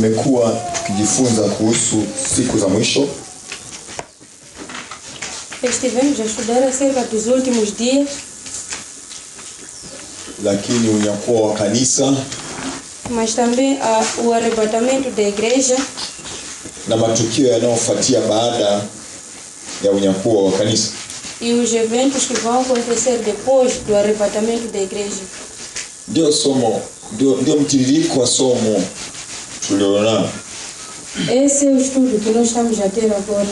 tumekuwa tukijifunza kuhusu siku za mwisho. Estivemos a estudar acerca dos últimos dias. Lakini unyakuo wa kanisa, mas também o arrebatamento da igreja na matukio yanayofuatia baada ya unyakuo wa kanisa, e os eventos que vão acontecer depois do arrebatamento da igreja. Ndio mtiririko wa somo tuliona. Esse é o estudo que nós estamos a ter agora.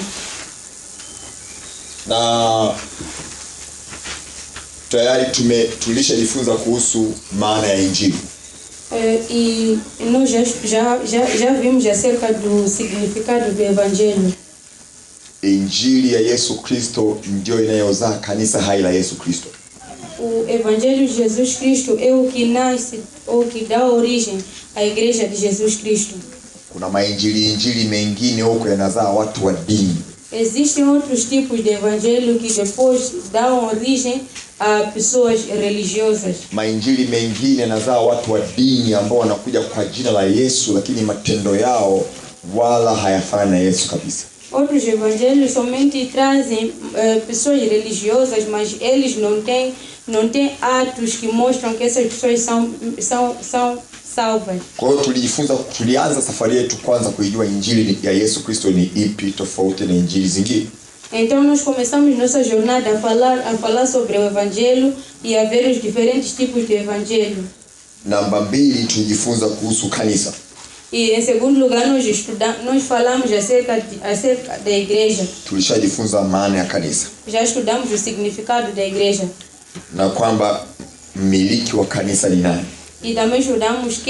Na tayari tulishajifunza kuhusu maana ya injili. E nós já vimos acerca do significado do evangelho. Injili ya Yesu Kristo ndio inayozaa kanisa hai la Yesu Kristo. O evangelho de Jesus Cristo é o que nasce ou que dá origem à igreja de Jesus Cristo. Kuna injili mengine huko yanazaa watu wa dini. Existem outros tipos de evangelho que depois dão origem a pessoas religiosas. Injili mengine yanazaa watu wa dini ambao wanakuja kwa jina la Yesu lakini matendo yao wala hayafanani na Yesu kabisa. Outros evangelhos somente trazem pessoas religiosas, mas eles não têm atos que mostram que essas pessoas são salvas. Kwa hiyo tulianza safari yetu kwanza kujua injili ya Yesu Kristo ni ipi tofauti na injili zingine. Então nós começamos nossa jornada a falar sobre o evangelho e a ver os diferentes tipos de evangelho. Namba 2 tulijifunza kuhusu kanisa. E em segundo lugar nós falamos acerca da igreja. Tulishajifunza maana ya kanisa. Já estudamos o significado da igreja. Na kwamba mmiliki wa kanisa ni nani? E também estudamos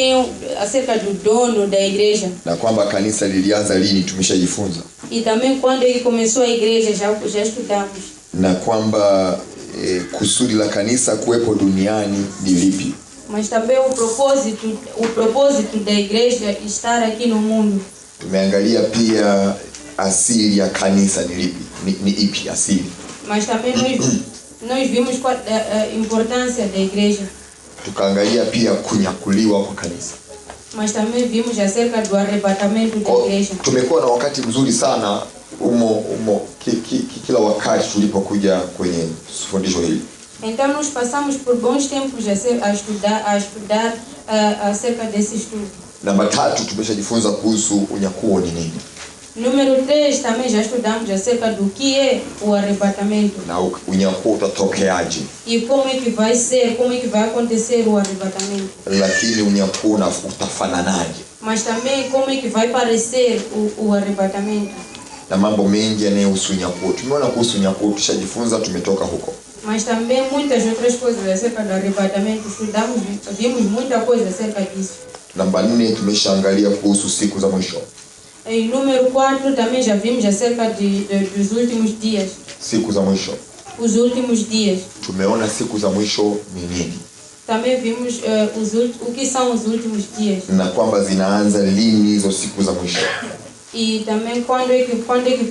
acerca do dono da igreja. Na kwamba kanisa lilianza lini tumeshajifunza. E também quando ele começou a igreja já estudamos. Na kwamba kusudi la kanisa kuwepo duniani ni lipi? Mas também o propósito da igreja estar aqui no mundo. Tumeangalia pia asili ya kanisa ni lipi? Ni ipi asili? Mas também nós vimos a importância da igreja. Tukaangalia pia kunyakuliwa kwa kanisa. Mas também vimos acerca do arrebatamento da igreja. Tumekuwa na wakati mzuri sana kila wakati tulipokuja kwenye fundisho hili. Então nós passamos por bons tempos a estudar acerca desse estudo. Namba 3 tumeshajifunza kuhusu unyakuo ni nini. Número 3 também já estudamos acerca do que é o arrebatamento. Na unyakuo utatokeaje? E como é que vai ser, como é que vai acontecer o arrebatamento. Lakini unyakuo utafananaje? Mas também como é que vai parecer o arrebatamento. Na mambo mengi yanayohusu unyakuo. Tumeona kuhusu unyakuo tushajifunza, tumetoka huko. Mas também muitas outras coisas acerca do arrebatamento vimos muita coisa acerca disso. Namba 4 tumeshaangalia kuhusu siku za mwisho. E número 4 também já vimos acerca dos últimos dias. Siku za mwisho. Os últimos dias. Tumeona siku za mwisho ni nini? Também vimos o que são os últimos dias. Na kwamba zinaanza lini hizo siku za mwisho. E também quando é que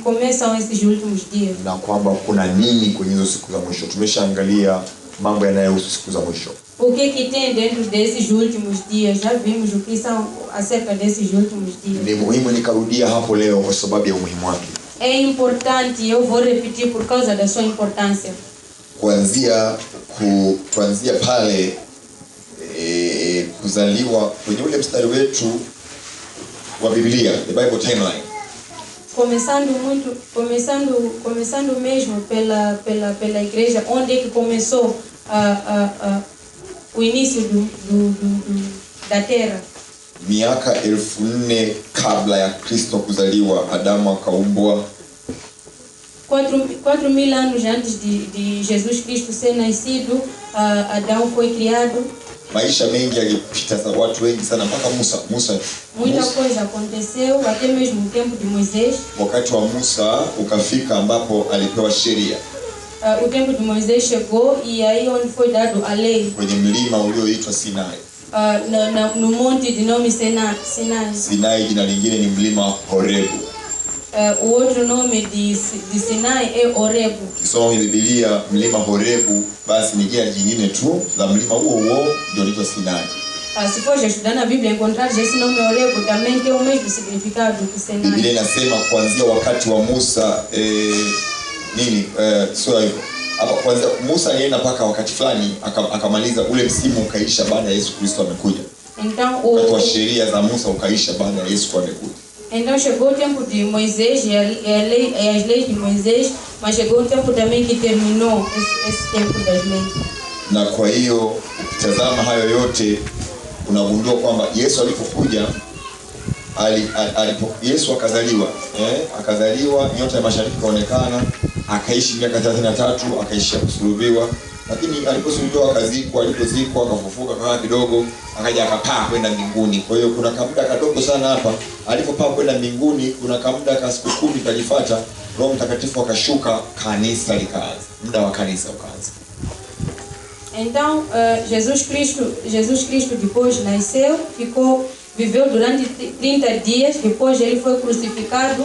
começam esses últimos dias. Na kwamba kuna nini kwenye hizo siku za mwisho. Tumeshaangalia mambo yanayohusu siku za mwisho. O que tem dentro desses últimos dias? Já vimos o que são acerca desses últimos dias. Ni muhimu nikarudia hapo leo kwa sababu ya umuhimu wake. É importante, eu vou repetir por causa da sua importância. Kuanzia pale kuzaliwa kwenye ule mstari wetu wa Biblia, the Bible timeline. Começando mesmo pela igreja, onde é que começou o início da terra. Miaka 1400 kabla ya Kristo kuzaliwa, Adamu akaumbwa. 4000 anos antes de Jesus Cristo ser nascido, Adão foi criado. Maisha mengi yalipita sana, watu wengi sana mpaka Musa. Muita coisa aconteceu até mesmo o tempo de Moisés. Wakati wa Musa ukafika ambapo alipewa sheria. O tempo de Moisés chegou e aí onde foi dado a lei. Kwenye mlima ulioitwa Sinai. No monte de nome Sinai. Sinai jina lingine ni mlima Horebu. O outro nome de Sinai é Horebu. Kisoma Biblia mlima Horebu basi ni jina jingine tu la mlima huo ndio unaitwa Sinai. Se for estudar na Bíblia, encontrar esse nome Horebo também tem o mesmo significado que Sinai. Biblia inasema kuanzia wakati wa Musa sura hivyo. Hapa kwanza Musa alienda mpaka wakati fulani akamaliza ule msimu ukaisha baada ya Yesu Kristo amekuja. Então Wakati wa sheria za Musa ukaisha baada ya Yesu amekuja. Então chegou o tempo de Moisés e as leis de Moisés, mas chegou o tempo também que terminou esse tempo das leis. Na kwa hiyo ukitazama hayo yote unagundua kwamba Yesu alipokuja Yesu akazaliwa, nyota ya mashariki kaonekana, akaishi miaka 33, akaishia kusulubiwa, lakini aliposulubiwa akazikwa, alipozikwa akafufuka kama kidogo, akaja akapaa kwenda mbinguni. Kwa hiyo kuna kamuda kadogo sana hapa, alipopaa kwenda mbinguni kuna kamuda ka siku 10 kalifuata, Roho Mtakatifu akashuka, kanisa likaanza. Muda wa kanisa ukaanza. Então, Jesus Cristo depois nasceu, viveu durante 30 dias, depois ele foi crucificado,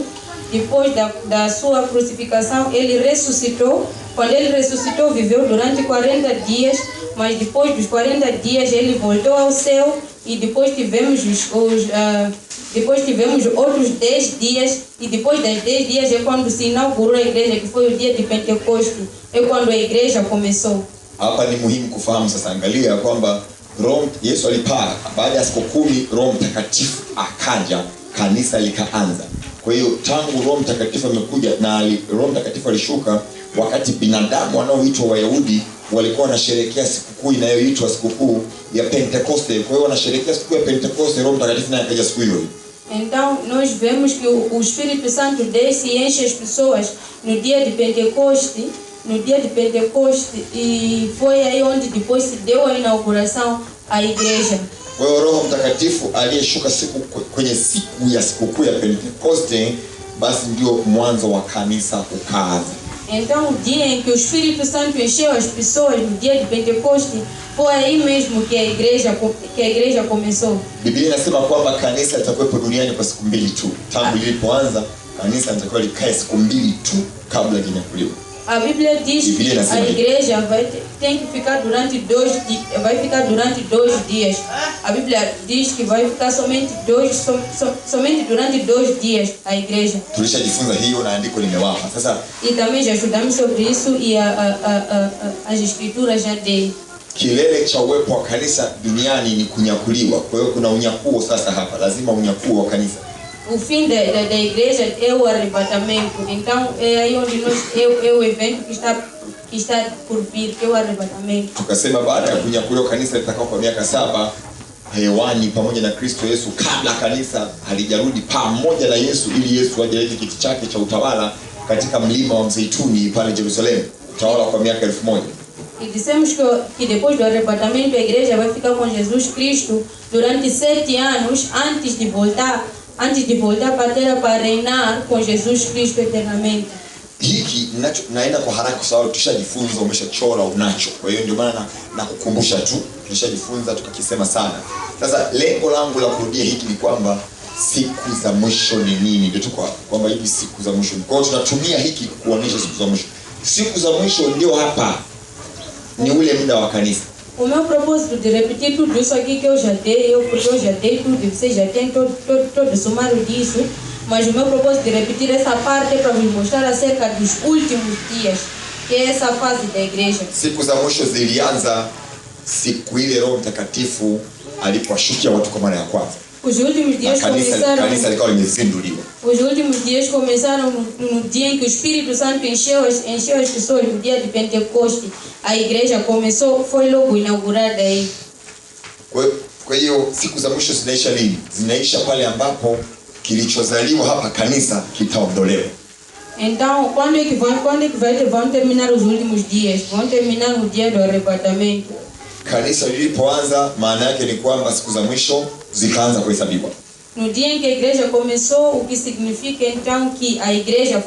depois da sua crucificação ele ressuscitou. Quando ele ressuscitou, viveu durante 40 dias, mas depois dos 40 dias ele voltou ao céu e depois tivemos outros 10 dias, e depois das 10 dias é quando se inaugurou a igreja, que foi o dia de Pentecostes, é quando a igreja começou. Hapa ni muhimu kufahamu sasa, angalia kwamba Yesu alipaa, baada ya siku 10 Roho Mtakatifu akaja, kanisa likaanza. Kwa hiyo tangu Roho Mtakatifu amekuja na Roho Mtakatifu alishuka wakati binadamu wanaoitwa Wayahudi walikuwa wanasherehekea sikukuu inayoitwa sikukuu ya Pentekoste. Kwa hiyo wanasherehekea sikukuu ya Pentekoste, Roho Mtakatifu naye akaja siku hiyo. Então nós vemos que o Espírito Santo desce e enche as pessoas no dia de Pentecoste. E foi aí onde depois se deu a inauguração à igreja. Kwa hiyo Roho Mtakatifu aliyeshuka kwenye siku ya sikukuu ya Pentekoste, basi ndio mwanzo wa kanisa ukaanza. Então o dia em que o Espírito Santo encheu as pessoas no dia de Pentecoste, foi aí mesmo que a igreja começou. Biblia inasema kwamba kanisa litakuwepo duniani kwa siku 2 tu. Tangu lilipoanza kanisa litakuwa likae siku 2 tu kabla ya kunyakuliwa. A Bíblia diz que a igreja tem que ficar durante 2 dias. A Bíblia diz que vai ficar somente durante 2 dias a igreja. Tulishajifunza hiyo na andiko limewapa. Sasa e também já estudamos sobre isso e as escrituras já dei. Kilele cha uwepo wa kanisa duniani ni kunyakuliwa. Kwa hiyo kuna unyakuo sasa hapa. Lazima unyakuo wa kanisa. O fim da igreja é o arrebatamento. Então é aí onde é o evento que está por vir, que é o arrebatamento. Tukasema baada ya kunyakuliwa kanisa litakaa kwa miaka 7 hewani pamoja na Kristo Yesu, kabla kanisa halijarudi pamoja na Yesu, ili Yesu ajeleke kiti chake cha utawala katika mlima wa Mzeituni pale Jerusalemu, utawala kwa miaka 1000. E dissemos que depois do arrebatamento a igreja vai ficar com Jesus Cristo durante 7 anos antes de voltar para a terra para reinar com Jesus Cristo eternamente. Hiki naenda kwa haraka kwa sababu tushajifunza, umeshachora unacho. Kwa hiyo ndio maana nakukumbusha tu, tushajifunza tukakisema sana. Sasa lengo langu la kurudia hiki ni kwamba siku za mwisho ni nini? Ndio tuko kwamba hivi siku za mwisho. Kwa hiyo tunatumia hiki kuonyesha siku za mwisho. Siku za mwisho ndio hapa. Ni ule muda wa kanisa. O meu propósito de repetir tudo isso aqui que porque eu já dei tudo, vocês já têm todo o sumário disso, mas o meu propósito de repetir essa parte é para vos mostrar acerca dos últimos dias, que é essa fase da igreja. Siku za mwisho zilianza siku ile Roho Mtakatifu alipowashukia watu kwa mara ya kwanza. Os últimos dias começaram. Kanisa likawa limezinduliwa. Os últimos dias começaram no dia em que o Espírito Santo encheu as pessoas, no dia de Pentecoste. A igreja começou, foi logo inaugurada aí. Kwa hiyo siku za mwisho zinaisha lini? Zinaisha pale ambapo kilichozaliwa hapa kanisa kitaondolewa. Então, quando é que vão terminar os últimos dias? Vão terminar no dia do arrebatamento. Kanisa lilipoanza, maana yake ni kwamba siku za mwisho zikaanza kuhesabiwa. No dia em que a igreja começou, o que significa então que a igreja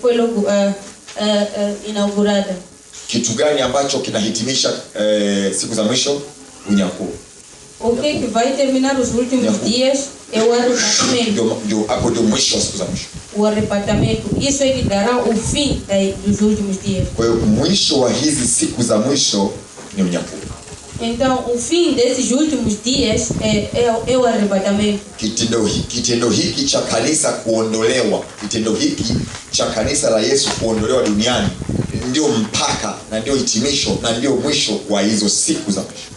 foi logo inaugurada. Kitu gani ambacho kinahitimisha siku za mwisho? Unyakuo. O que vai terminar os últimos dias é o arrebatamento. Ndio hapo ndio mwisho wa siku za mwisho. O arrebatamento. Isso é que dará o fim dos últimos dias. Kwa hiyo mwisho wa hizi siku za mwisho ni unyakuo. Então, o fim desses últimos dias é o arrebatamento. Kitendo hiki cha kanisa kuondolewa, kitendo hiki cha kanisa la Yesu kuondolewa duniani ndio mpaka na ndio hitimisho na ndio mwisho wa hizo siku za mwisho.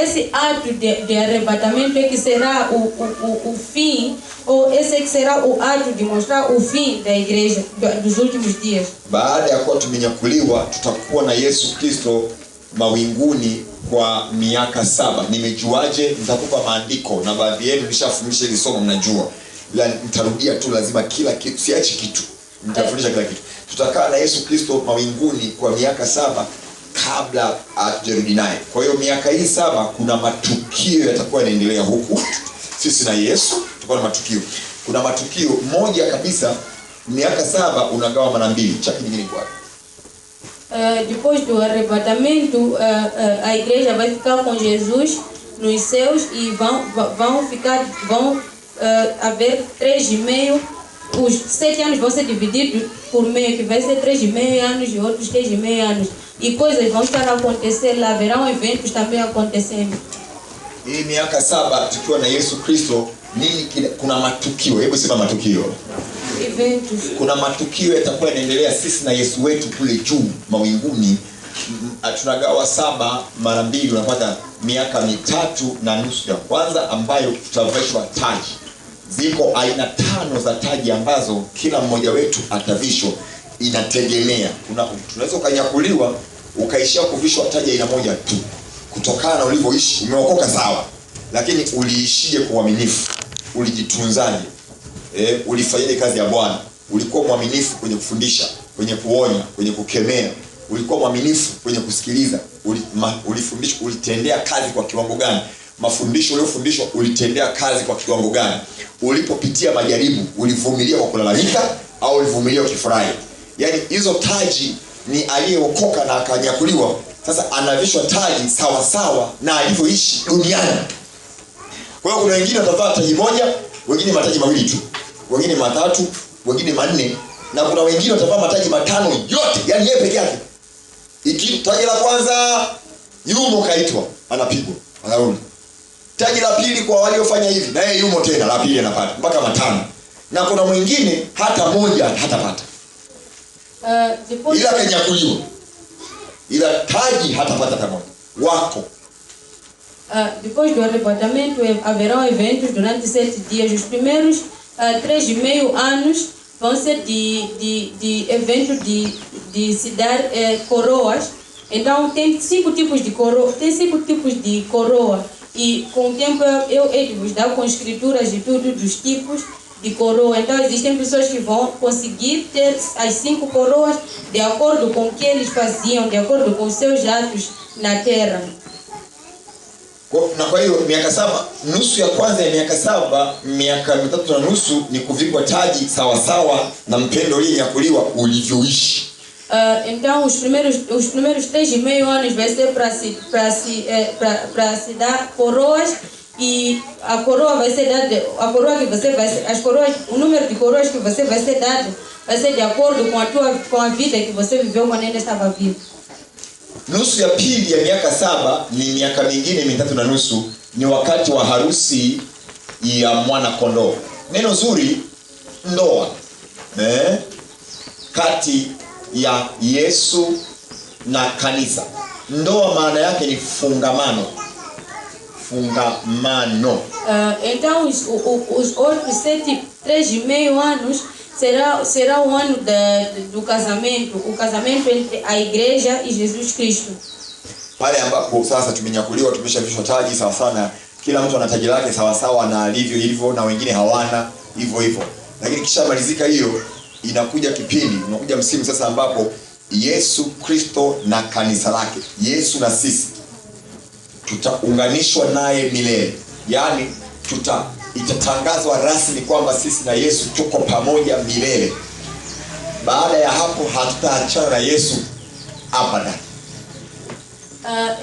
Esse ato de arrebatamento é que será o fim, ou esse é que será o ato de mostrar o fim da igreja dos últimos dias. Baada ya kuwa tumenyakuliwa, tutakuwa na Yesu Kristo mawinguni kwa miaka 7. Nimejuaje? Nitakupa maandiko na baadhi yenu nishafundisha hili somo mnajua. Ila nitarudia tu, lazima kila kitu, siachi kitu. Nitafundisha kila kitu. Tutakaa na Yesu Kristo mawinguni kwa miaka 7 kabla hatujarudi naye. Kwa hiyo miaka hii 7 kuna matukio yatakuwa yanaendelea huku. Sisi na Yesu tutakuwa na matukio. Kuna matukio moja kabisa, miaka 7 unagawa mara 2. Chaki nyingine kwa depois do arrebatamento, a igreja vai ficar com Jesus nos céus e vão haver 3,5. Os 7 anos vão ser divididos por meio, que vai ser 3,5 anos e outros 3,5 anos. E coisas vão estar a acontecer lá, haverão eventos também acontecendo. Hii miaka 7 tukiwa na Yesu Kristo, kuna matukio. Hebu sema matukio. Eventos. Kuna matukio yatakuwa yanaendelea sisi na Yesu wetu kule juu mawinguni. Tunagawa 7 mara 2, unapata miaka 3.5 ya kwanza ambayo tutavishwa taji. Ziko aina 5 za taji ambazo kila mmoja wetu atavishwa, inategemea. Tunaweza kunyakuliwa ukaishia kuvishwa taji aina moja tu kutokana na ulivyoishi. Umeokoka sawa, lakini uliishije kwa uaminifu? Ulijitunzaje? Ulifanyaje kazi ya Bwana? Ulikuwa mwaminifu kwenye kufundisha, kwenye kuonya, kwenye kukemea? Ulikuwa mwaminifu kwenye kusikiliza? Ulifundisha, ulitendea kazi kwa kiwango gani? Mafundisho uliyofundishwa ulitendea kazi kwa kiwango gani? Ulipopitia majaribu ulivumilia kwa kulalamika au ulivumilia ukifurahi? Yaani hizo taji ni aliyeokoka na akanyakuliwa, sasa anavishwa taji sawa sawa na alivyoishi duniani. Kwa hiyo kuna wengine watavaa taji moja, wengine mataji 2 tu, wengine 3, wengine 4, na kuna wengine watavaa mataji 5 yote, yani yeye peke yake. Taji la kwanza yumo kaitwa, anapigwa, anarudi. Taji la pili kwa waliofanya hivi, na yeye yumo tena, la pili anapata mpaka 5. Na kuna mwingine hata moja hatapata. Ila kanyakuliwa, ila taji hatapata hata moja. Wako depois do arrebatamento haverão eventos durante 7 dias. Os primeiros 3,5 anos vão ser de evento de se dar coroas. Então tem 5 tipos de coroa, e com o tempo eu de vos dar com escrituras e tudo dos tipos de coroa. Então existem pessoas que vão conseguir ter as 5 coroas de acordo com o que eles faziam, de acordo com os seus atos na terra. Na kwa hiyo miaka 7, nusu ya kwanza ya miaka 7, miaka 3.5 ni kuvikwa taji sawa sawa na mpendo uliyenyakuliwa ulivyoishi. Então os primeiros 3,5 anos vai ser para se dar coroas, e a coroa vai ser dada, a coroa que você vai, as coroas, o número de coroas que você vai ser dado vai ser de acordo com a vida que você viveu quando ainda estava vivo. Nusu ya pili ya miaka 7 ni miaka mingine 3.5, ni wakati wa harusi ya mwana kondoo. Neno zuri, ndoa kati ya Yesu na kanisa. Ndoa maana yake ni fungamano. Então os outros 3,5 anos será o ano do casamento, o casamento entre a igreja e Jesus Cristo. Pale ambapo sasa tumenyakuliwa, tumeshavishwa taji sawa sana, kila mtu ana taji lake sawa sawa na alivyo, na wengine hawana hivyo. Lakini kisha malizika hiyo, inakuja kipindi, unakuja msimu sasa ambapo Yesu Kristo na kanisa lake, Yesu na sisi tutaunganishwa naye milele. Yaani itatangazwa rasmi kwamba sisi na Yesu tuko pamoja milele. Baada ya hapo hatutaachana na Yesu abada.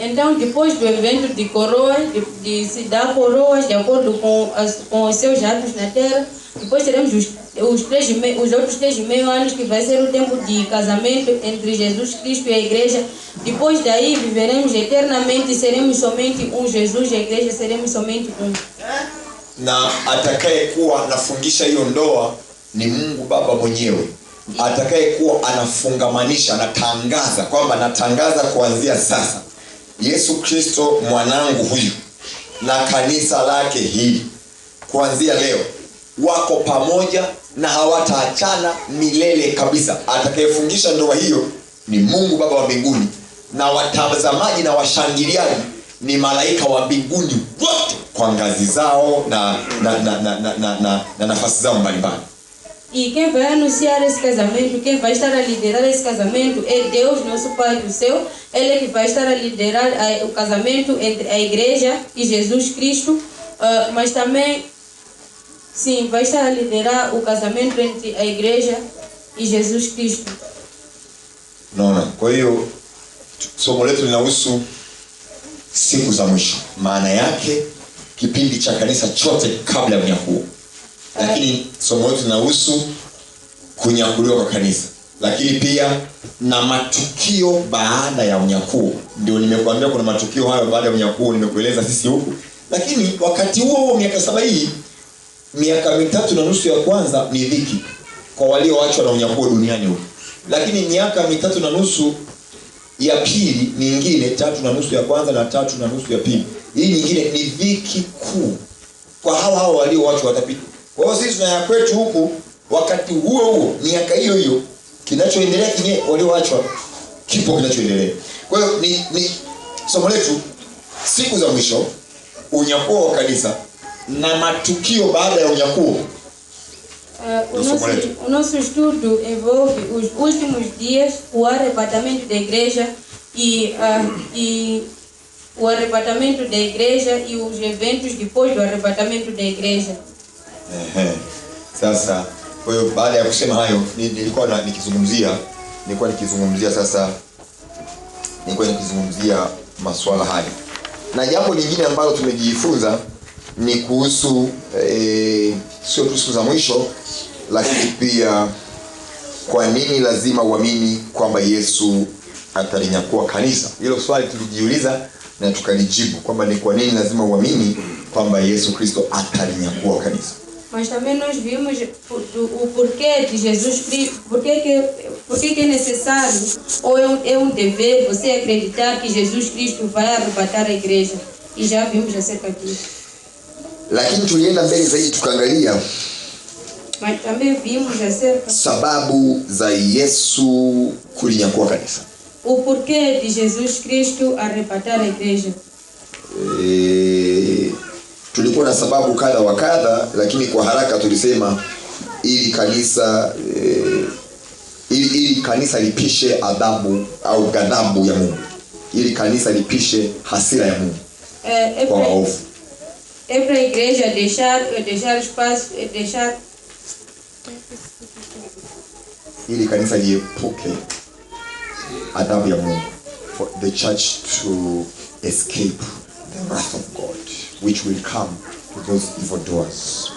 Então depois do evento de coroas, de se dar coroas de acordo com os seus atos na terra, Depois teremos os outros 3,5 anos, que vai ser o tempo de casamento entre Jesus Cristo e a igreja. Depois daí viveremos eternamente e seremos somente um. Jesus e a igreja seremos somente um. Na atakayekuwa anafungisha hiyo ndoa ni Mungu Baba mwenyewe. Atakayekuwa anafungamanisha, anatangaza kwamba natangaza kuanzia sasa Yesu Kristo mwanangu huyu na kanisa lake hili kuanzia leo wako pamoja na hawataachana milele kabisa. Atakayefungisha ndoa hiyo ni Mungu Baba wa mbinguni, na watazamaji na ni malaika wa mbinguni wote kwa ngazi zao na nafasi zao mbalimbali. E quem vai anunciar esse casamento, quem vai estar a liderar esse casamento é Deus, nosso Pai do céu. Ele que vai estar a liderar o casamento entre a igreja e Jesus Cristo, mas também, sim, vai estar a liderar o casamento entre a igreja e Jesus Cristo. Naona. Kwa hiyo somo letu linahusu siku za mwisho. Maana yake kipindi cha kanisa chote kabla ya unyakuo. Lakini somo letu linahusu kunyakuliwa kwa kanisa. Lakini pia na matukio baada ya unyakuo. Ndio nimekuambia kuna matukio hayo baada ya unyakuo, nimekueleza sisi huku. Lakini wakati huo miaka 7 hii, miaka 3.5 ya kwanza ni dhiki kwa walioachwa na unyakuo duniani huko. Lakini miaka 3.5 ya pili nyingine, 3.5 ya kwanza na 3.5 ya pili, hii nyingine ni dhiki kuu kwa hao walioachwa watapita. Kwa hiyo sisi tunaya kwetu huku wakati huo miaka hiyo kinachoendelea kinye walioachwa kipo kinachoendelea. Kwa hiyo ni somo letu siku za mwisho, unyakuo wa kanisa na matukio baada ya unyakuo. O nosso estudo envolve os últimos dias, o arrebatamento da igreja e o arrebatamento da igreja e os eventos depois do arrebatamento da igreja. Sasa kwa hiyo baada ya kusema hayo nilikuwa nikizungumzia masuala haya. Na jambo lingine ambalo tumejifunza ni kuhusu sio tu siku za mwisho, lakini pia kwa nini lazima uamini kwamba Yesu atalinyakua kanisa. Hilo swali tulijiuliza na tukalijibu kwamba ni kwa nini lazima uamini kwamba Yesu Kristo atalinyakua kanisa. Mas também nós vimos o porquê de Jesus Cristo, porque é necessário ou é dever você acreditar que Jesus Cristo vai arrebatar a igreja. E já vimos acerca disso. Lakini tulienda mbele zaidi tukaangalia mas também vimos acerca sababu za Yesu kulinyakua kanisa. O porquê de Jesus Cristo arrebatar a igreja. Tulikuwa na sababu kadha wa kadha, lakini kwa haraka tulisema ili kanisa lipishe adhabu au ghadhabu ya Mungu. Ili kanisa lipishe hasira ya Mungu. Kwa waovu. É para a igreja deixar espaço, deixar ili kanisa liepuke adhabu ya Mungu, for the church to escape the wrath of God which will come to those evildoers.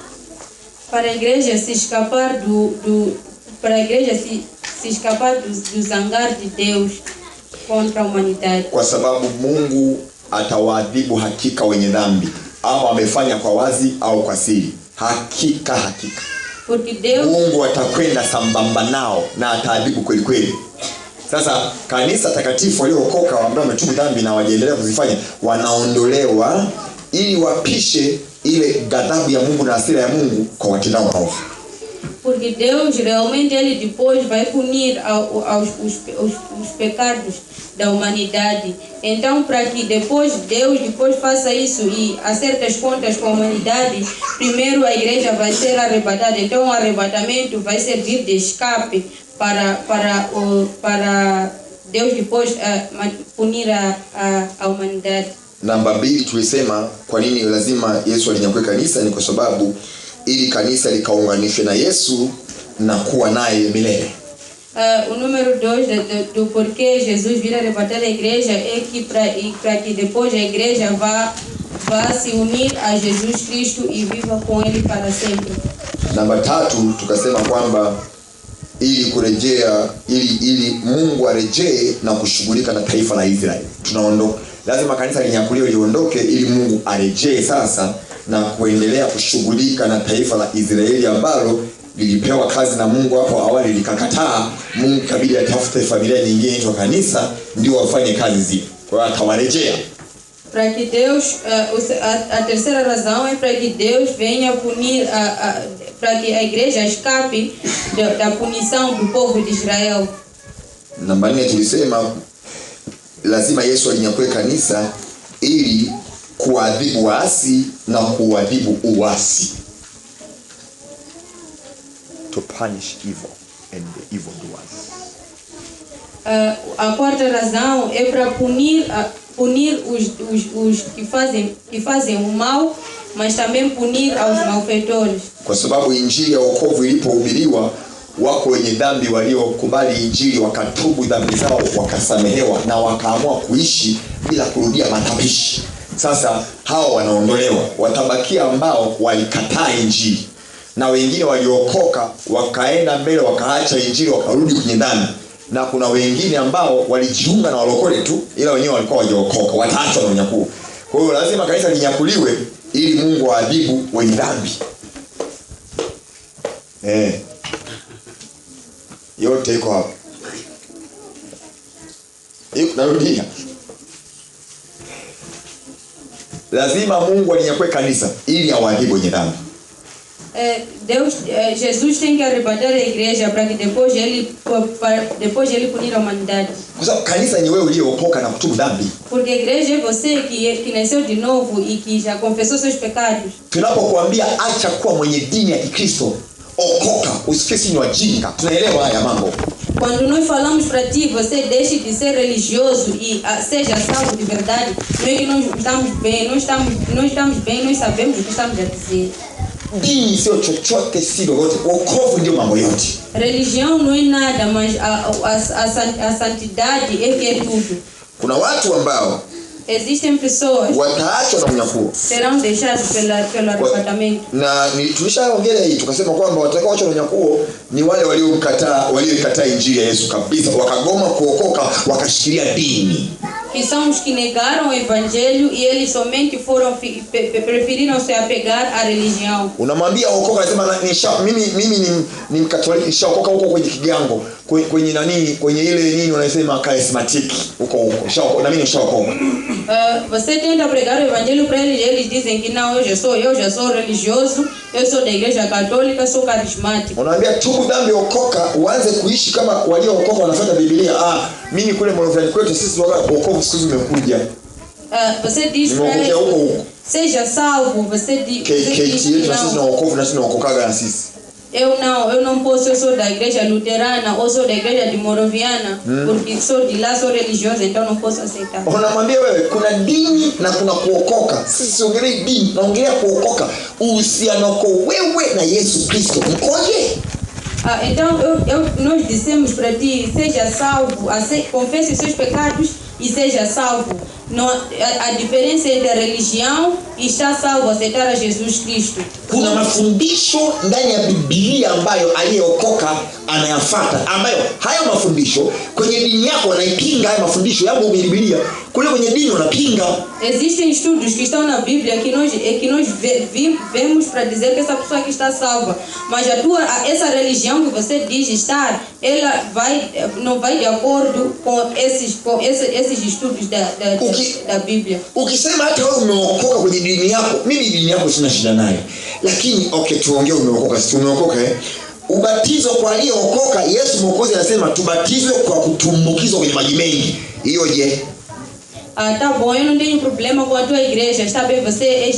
Para a igreja se escapar se escapar do zangar de Deus contra a humanidade. Kwa sababu Mungu atawaadhibu hakika wenye dhambi, ama amefanya kwa wazi au kwa siri. Hakika. Porque Deus, Mungu atakwenda sambamba nao na ataadhibu kweli kweli. Sasa kanisa takatifu waliokoka ambao wametubu dhambi na wajiendelea kuzifanya wanaondolewa ili wapishe ile ghadhabu ya Mungu na hasira ya Mungu kwa watendao maovu. Porque Deus realmente ele depois vai punir os pecados da humanidade. Então, para que Deus faça isso e acerte as contas com a humanidade, primeiro a igreja vai ser arrebatada. Então, o arrebatamento vai servir de escape para Deus depois punir a humanidade. Namba 2 tulisema kwa nini lazima Yesu alinyakue kanisa, ni kwa sababu ili kanisa likaunganishwe na Yesu na kuwa naye milele. O número 2 do porquê Jesus vir arrebatar a igreja é que para que depois a igreja vá se unir a Jesus Cristo e viva com ele para sempre. Namba 3 tukasema kwamba ili kurejea ili Mungu arejee na kushughulika na taifa la Israeli. Tunaondoka. Lazima kanisa linyakuliwe liondoke ili Mungu arejee sasa na kuendelea kushughulika na taifa la Israeli ambalo lilipewa kazi na Mungu hapo awali likakataa. Mungu kabidi atafute familia nyingine inaitwa kanisa ndio wafanye kazi zile. Kwa hiyo atawarejea. Para que Deus, a terceira razão é para que Deus venha punir, para que a igreja escape da punição do povo de Israel. Namba 4 tulisema lazima Yesu alinyakue kanisa ili kuadhibu waasi na kuadhibu uasi. To punish evil and the evildoers. A quarta razão é para punir os que fazem o mal, mas também punir aos malfeitores. Kwa sababu injili ya wokovu ilipohubiriwa, wako wenye dhambi waliokubali injili wakatubu dhambi zao wakasamehewa na wakaamua kuishi bila kurudia matapishi. Sasa hao wanaondolewa, watabakia ambao walikataa injili. Na wengine waliokoka wakaenda mbele wakaacha injili wakarudi kwenye dhambi. Na kuna wengine ambao walijiunga na walokole tu ila wenyewe walikuwa hawajaokoka, wataachwa na unyakuo. Kwa hiyo lazima kanisa linyakuliwe ili Mungu aadhibu wenye dhambi. Yote iko hapo. Narudia. Lazima Mungu alinyakue kanisa ili awaadhibu wenye dhambi. Jesus tem que arrebatar a igreja para que depois ele punir a humanidade. Kwa sababu kanisa ni wewe uliyookoka na kutubu dhambi. Porque a igreja é você que nasceu de novo e que já confessou seus pecados. Tunapokuambia acha kuwa mwenye dini ya Kikristo, okoka, usifisi ni wajinga. Tunaelewa haya mambo. Quando nós falamos para ti, você deixe de ser religioso e seja salvo de verdade, não é que nós estamos bem, nós estamos bem, nós sabemos o que estamos a dizer. Dini sio chochote, si lolote. Wokovu ndio mambo yote. Religião não é nada, mas a santidade é que é tudo. Kuna watu ambao existem pessoas wataachwa na unyakuo, serão deixados pelo arrebatamento. Na tulishaongelea hii tukasema kwamba watakaoachwa na unyakuo ni wale walioikataa injili ya Yesu kabisa, wakagoma kuokoka, wakashikilia dini. Que são os que negaram o evangelho e eles somente preferiram se apegar à religião. Unamwambia okoka, anasema mimi ni Mkatoliki, nishaokoka huko kwenye kigango, kwenye nani, kwenye ile nini wanasema charismatic huko na mimi nishaokoka. Você tenta pregar o evangelho para eles dizem que não, eu já sou religioso, eu sou da igreja católica, sou carismático. Unaambia tubu dhambi, okoka, uanze kuishi kama waliookoka wanafuata Biblia. Mimi kule Morovani kwetu sisi wokovu siku umekuja. Você diz para ele, seja salvo, você diz sisi na wokovu na sisi naokokaga na sisi. Eu não posso, eu sou da igreja luterana ou sou da igreja de Moraviana, porque sou de lá, sou religiosa, então não posso aceitar. Unamwambia wewe kuna dini na kuna kuokoka. Sisi siongelei dini, naongelea kuokoka. Uhusiano wako wewe na Yesu Kristo mkoje? Então nós dissemos para ti, seja salvo, confesse seus pecados e seja salvo. Não, a diferença entre a religião e estar salvo, aceitar a Jesus Cristo. Kuna mafundisho ndani ya Biblia ambayo aliyeokoka anayafuata, ambayo haya mafundisho kwenye dini yako unaipinga. Haya mafundisho yako kwenye Biblia, kule kwenye dini unapinga. Existem estudos que estão na Bíblia que nós vemos para dizer que essa pessoa que está salva, mas essa religião que você diz estar, ela não vai de acordo com esses estudos da Bíblia. Ukisema hata wewe umeokoka kwenye dini yako, mimi dini yako sina shida nayo. Lakini tuongee umeokoka, si umeokoka ubatizo kwa aliyeokoka, Yesu Mwokozi anasema tubatizwe kwa kutumbukizwa kwenye maji mengi. Hiyo je? Tá bom, eu não tenho problema com a tua igreja, está bem, você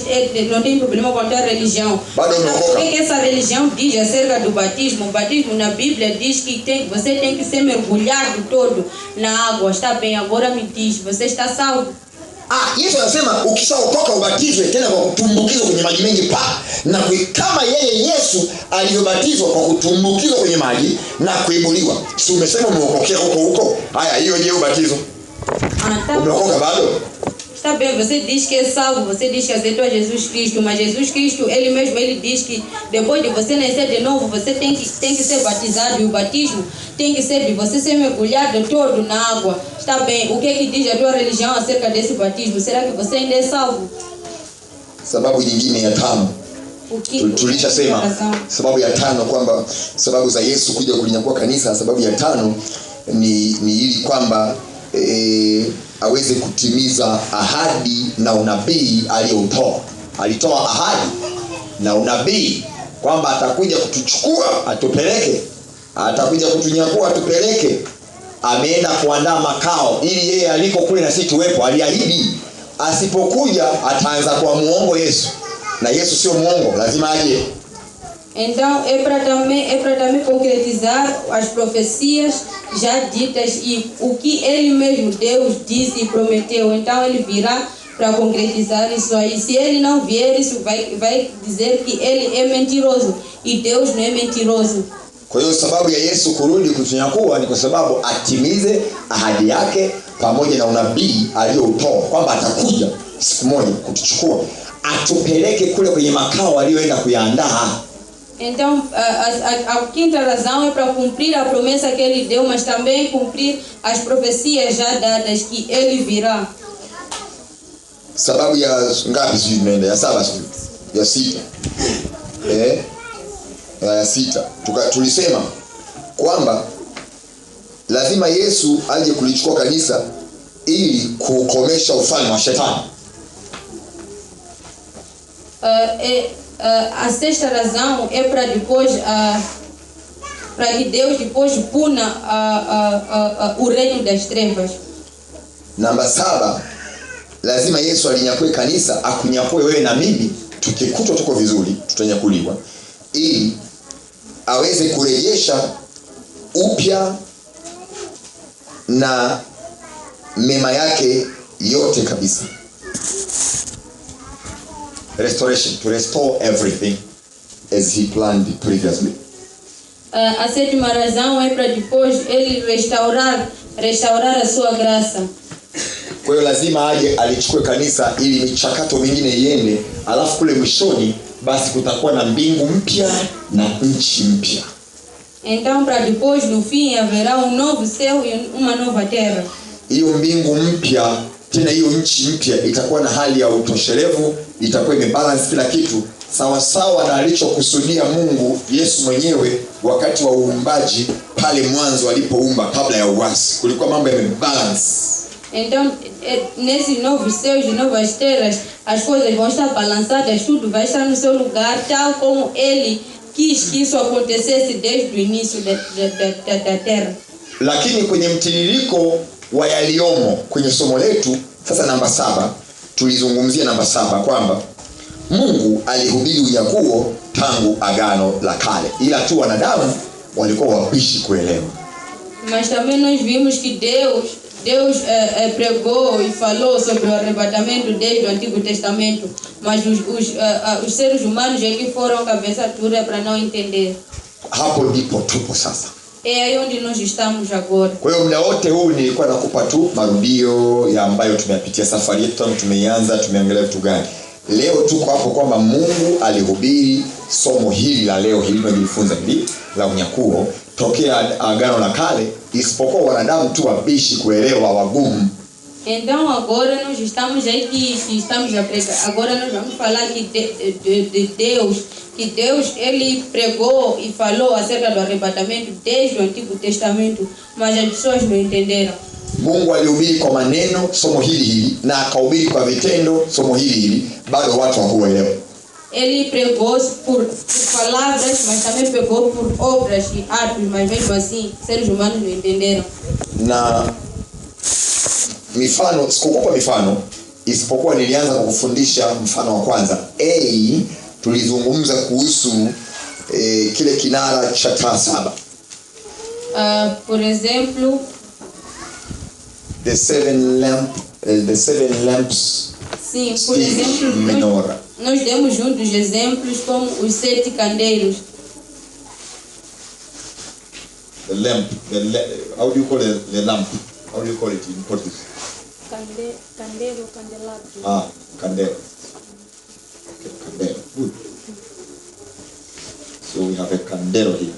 não tem problema com a tua religião. O que essa religião diz acerca do batismo? O batismo na Bíblia diz que você tem que ser mergulhado todo na água, está bem, agora me diz, você está salvo? Yesu anasema ukishaokoka ubatizwe tena kwa kutumbukizwa kwenye maji mengi na kama yeye Yesu aliyobatizwa kwa kutumbukizwa kwenye maji na kuibuliwa. Si umesema umeokokea huko? Haya, hiyo je ubatizo? Umeokoka bado? Está bem, você diz que é salvo, você diz que aceitou a Jesus Cristo, mas Jesus Cristo, ele mesmo, ele diz que depois de você nascer de novo, você tem que ser batizado, e o batismo tem que ser de você ser mergulhado todo na água. Está bem, o que é que diz a tua religião acerca desse batismo? Será que você ainda é salvo? Sababu nyingine ya tano, tulishasema sababu ya tano kwamba sababu za Yesu kuja kulinyakua kanisa, sababu ya tano ni ili kwamba aweze kutimiza ahadi na unabii aliyoutoa. Alitoa ahadi na unabii kwamba atakuja kutuchukua atupeleke, atakuja kutunyakua atupeleke. Ameenda kuandaa makao ili yeye aliko kule na sisi tuwepo. Aliahidi asipokuja ataanza kuwa muongo Yesu, na Yesu sio muongo, lazima aje. Então é para também concretizar as profecias já ditas e o que ele mesmo Deus disse e prometeu. Então ele virá para concretizar isso aí. Se ele não vier, isso vai dizer que ele é mentiroso e Deus não é mentiroso. Kwa hiyo sababu ya Yesu kurudi kutunyakua ni kwa sababu atimize ahadi yake pamoja na unabii aliyoutoa kwamba atakuja siku moja kutuchukua atupeleke kule kwenye makao aliyoenda kuyaandaa. Então, a quinta razão é para cumprir a promessa que ele deu, mas também cumprir as profecias já dadas que ele virá. Sababu ya ngapi sisi tunaenda? Ya saba sisi. Ya sita. Ya sita. Tulisema kwamba lazima Yesu aje kulichukua kanisa ili kukomesha ufalme wa shetani. A sexta razão é para depois para que Deus depois puna o reino das trevas. Namba 7, lazima Yesu alinyakue kanisa, akunyakue wewe na mimi, tukikutwa tuko vizuri tutanyakuliwa, ili aweze kurejesha upya na mema yake yote kabisa. Restoration, to restore everything as he planned previously. A sétima razão é para depois ele restaurar a sua graça. Kwa hiyo lazima aje alichukue kanisa ili michakato mingine iende, alafu kule mwishoni basi kutakuwa na mbingu mpya na nchi mpya. Então para depois no fim haverá novo céu e uma nova terra. Hiyo mbingu mpya tena hiyo nchi mpya itakuwa na hali ya utoshelevu, itakuwa imebalance kila kitu sawa sawa na alichokusudia Mungu Yesu mwenyewe wakati wa uumbaji pale mwanzo alipoumba kabla ya uasi. Kulikuwa mambo yamebalance. Então, nesses novos céus e novas terras, as coisas vão estar balançadas, tudo vai estar no seu lugar, tal como ele quis que isso acontecesse desde o início da terra. Lakini kwenye mtiririko wa yaliomo kwenye somo letu sasa namba 7, tulizungumzia namba 7 kwamba Mungu alihubiri unyakuo tangu agano la kale, ila tu wanadamu walikuwa wabishi kuelewa. Mas também nós vimos que Deus pregou e falou sobre o arrebatamento desde o Antigo Testamento, mas os seres humanos é que foram cabeça dura para não entender. Hapo ndipo tupo sasa. É aí onde nós estamos agora. Kwa hiyo muda wote huu nilikuwa nakupa tu marudio ya ambayo tumeyapitia safari yetu tangu tumeanza, tumeangalia vitu gani. Leo tuko hapo kwamba Mungu alihubiri somo hili la leo hili tunajifunza hili la unyakuo tokea agano la kale, isipokuwa wanadamu tu wabishi kuelewa, wagumu. Então agora nós estamos aqui, estamos a pregar. Agora nós vamos falar que de Deus ele pregou e falou acerca do arrebatamento desde o Antigo Testamento, mas as pessoas não entenderam. Mungu alihubiri kwa maneno somo hili na akahubiri kwa vitendo somo hili, bado watu hawaelewa. Ele pregou por palavras, mas também pregou por obras e atos, mas mesmo assim seres humanos não entenderam. Na mifano, sikukupa mifano, isipokuwa nilianza kukufundisha mfano wa kwanza. Tulizungumza kuhusu kile kinara cha taa 7. Por exemplo, the seven lamps. Sim, por exemplo, nós demos juntos exemplos como os 7 candeiros. The lamp, how do you call it? The lamp. How do you call it in Portuguese? Candelo, candelabro. Ah, candelo. Okay, candelo. Good. So we have a candelo here.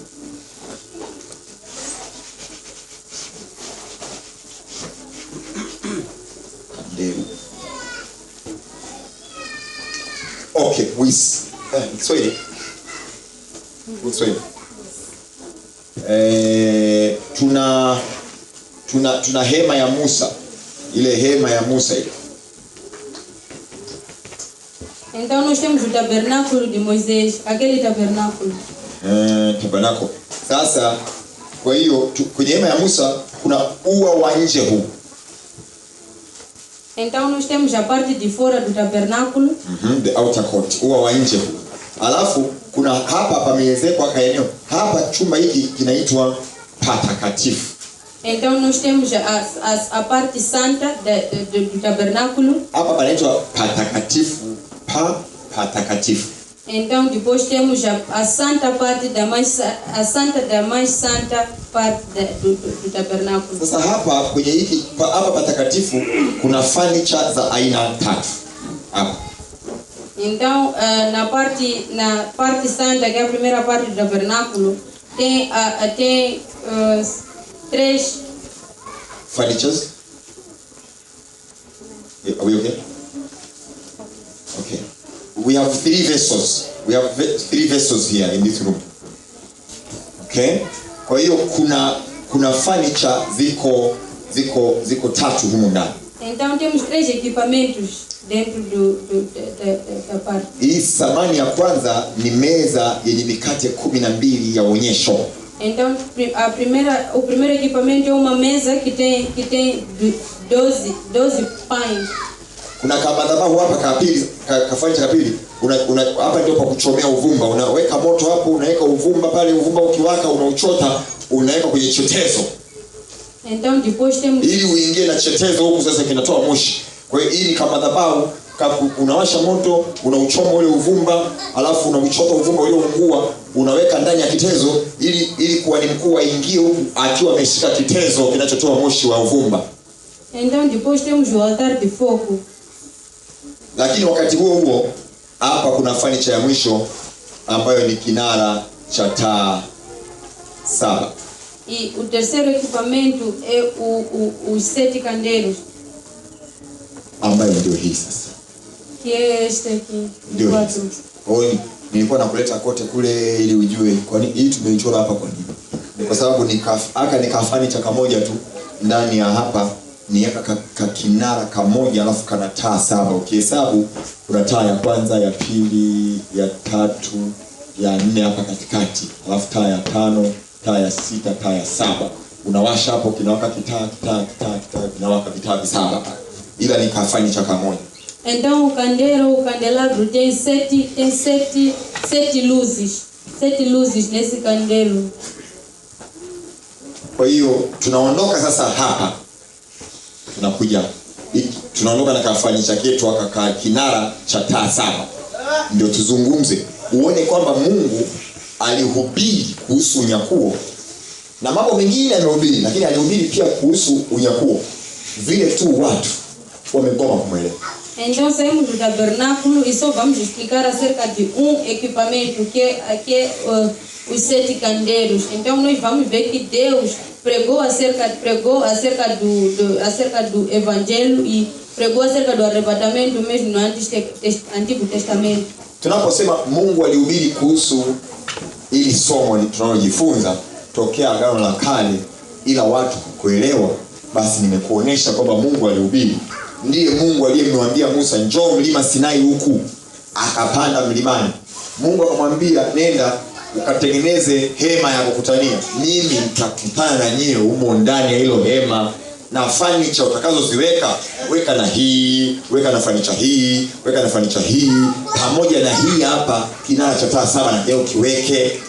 Candelo. Okay, Swahili. Good Swahili. Tuna hema ya Musa. Ile hema ya Musa ile. Então nós temos o tabernáculo de Moisés, aquele tabernáculo. Tabernáculo. Sasa kwa hiyo kwenye hema ya Musa kuna ua wa nje huu. Então nós temos a parte de fora do tabernáculo. The outer court, ua wa nje huu. Alafu kuna hapa pameezekwa kaeneo. Hapa chumba hiki kinaitwa patakatifu. Então nós temos a parte santa do tabernáculo. Hapa panaitwa patakatifu, patakatifu. Então depois temos a santa parte da mais santa parte do tabernáculo. Sasa hapa kwenye hiki hapa patakatifu kuna furniture za aina 3. Hapa. Então na parte santa, que é a primeira parte do tabernáculo, tem 3 furnitures. Are we okay? Okay. We have 3 vessels. We have 3 vessels here in this room. Okay? Kwa hiyo kuna furniture ziko 3 humu ndani. Então temos 3 equipamentos dentro da parte. Hii samani ya kwanza ni meza yenye mikate 12 ya onyesho. Então o primeiro equipamento é uma mesa que tem 12 pães. Kuna madhabahu hapa kafanya cha pili. Hapa ndio pa kuchomea uvumba. Unaweka moto hapo, unaweka uvumba pale, uvumba ukiwaka unauchota, unaweka kwenye chetezo. Então depois temos ili uingie na chetezo huku sasa kinatoa moshi. Kwa hiyo hii ni kama madhabahu, unawasha moto, unauchoma ule uvumba, alafu unauchota uvumba ulioungua, unaweka ndani ya kitezo ili kuwa ni mkuu aingie huku akiwa ameshika kitezo kinachotoa moshi wa uvumba. Então depois temos o altar de fogo. Lakini wakati huo hapa kuna furniture ya mwisho ambayo ni kinara cha taa 7. E o terceiro equipamento é os 7 candelos. Ambayo ndio hii sasa. Que é este aqui. Ndio. Nilikuwa nakuleta kote kule ili ujue kwa nini hii tumeichora hapa kwa nini. Kwa sababu ni kafani cha kamoja tu ndani ya hapa ni kinara kamoja alafu kana taa 7. Ukihesabu kuna taa ya kwanza, ya pili, ya 3, ya 4 hapa katikati. Alafu taa ya 5, taa ya 6, taa ya 7. Unawasha hapo kinawaka kitaa kinawaka vitaa 7. Ila ni kafani cha kamoja. Então o candelabro tem 7 luzes. 7 luzes nesse candelo. Kwa hiyo tunaondoka sasa hapa. Tunaondoka na kafani cha ketu aka kinara cha taa 7. Ndio tuzungumze. Uone kwamba Mungu alihubiri kuhusu unyakuo. Na mambo mengine amehubiri, lakini alihubiri pia kuhusu unyakuo. Vile tu watu wamegoma kumwelewa. Então saímos do tabernáculo e só vamos explicar acerca de equipamento que é os 7 candelos. Então nós vamos ver que Deus pregou acerca do evangelho e pregou acerca do arrebatamento mesmo no Antigo Testamento. Tunaposema Mungu alihubiri kuhusu ili somo tunalojifunza tokea Agano la Kale ila watu kuelewa, basi nimekuonesha kwamba Mungu alihubiri. Ndiye Mungu aliyemwambia Musa, njoo mlima Sinai huku. Akapanda mlimani. Mungu akamwambia, nenda ukatengeneze hema ya kukutania. Mimi nitakutana na nyie humo ndani ya hilo hema. Na furniture utakazoziweka, weka na hii, weka na furniture hii, weka na furniture hii, pamoja na hii hapa kinara cha taa 7 na leo kiweke.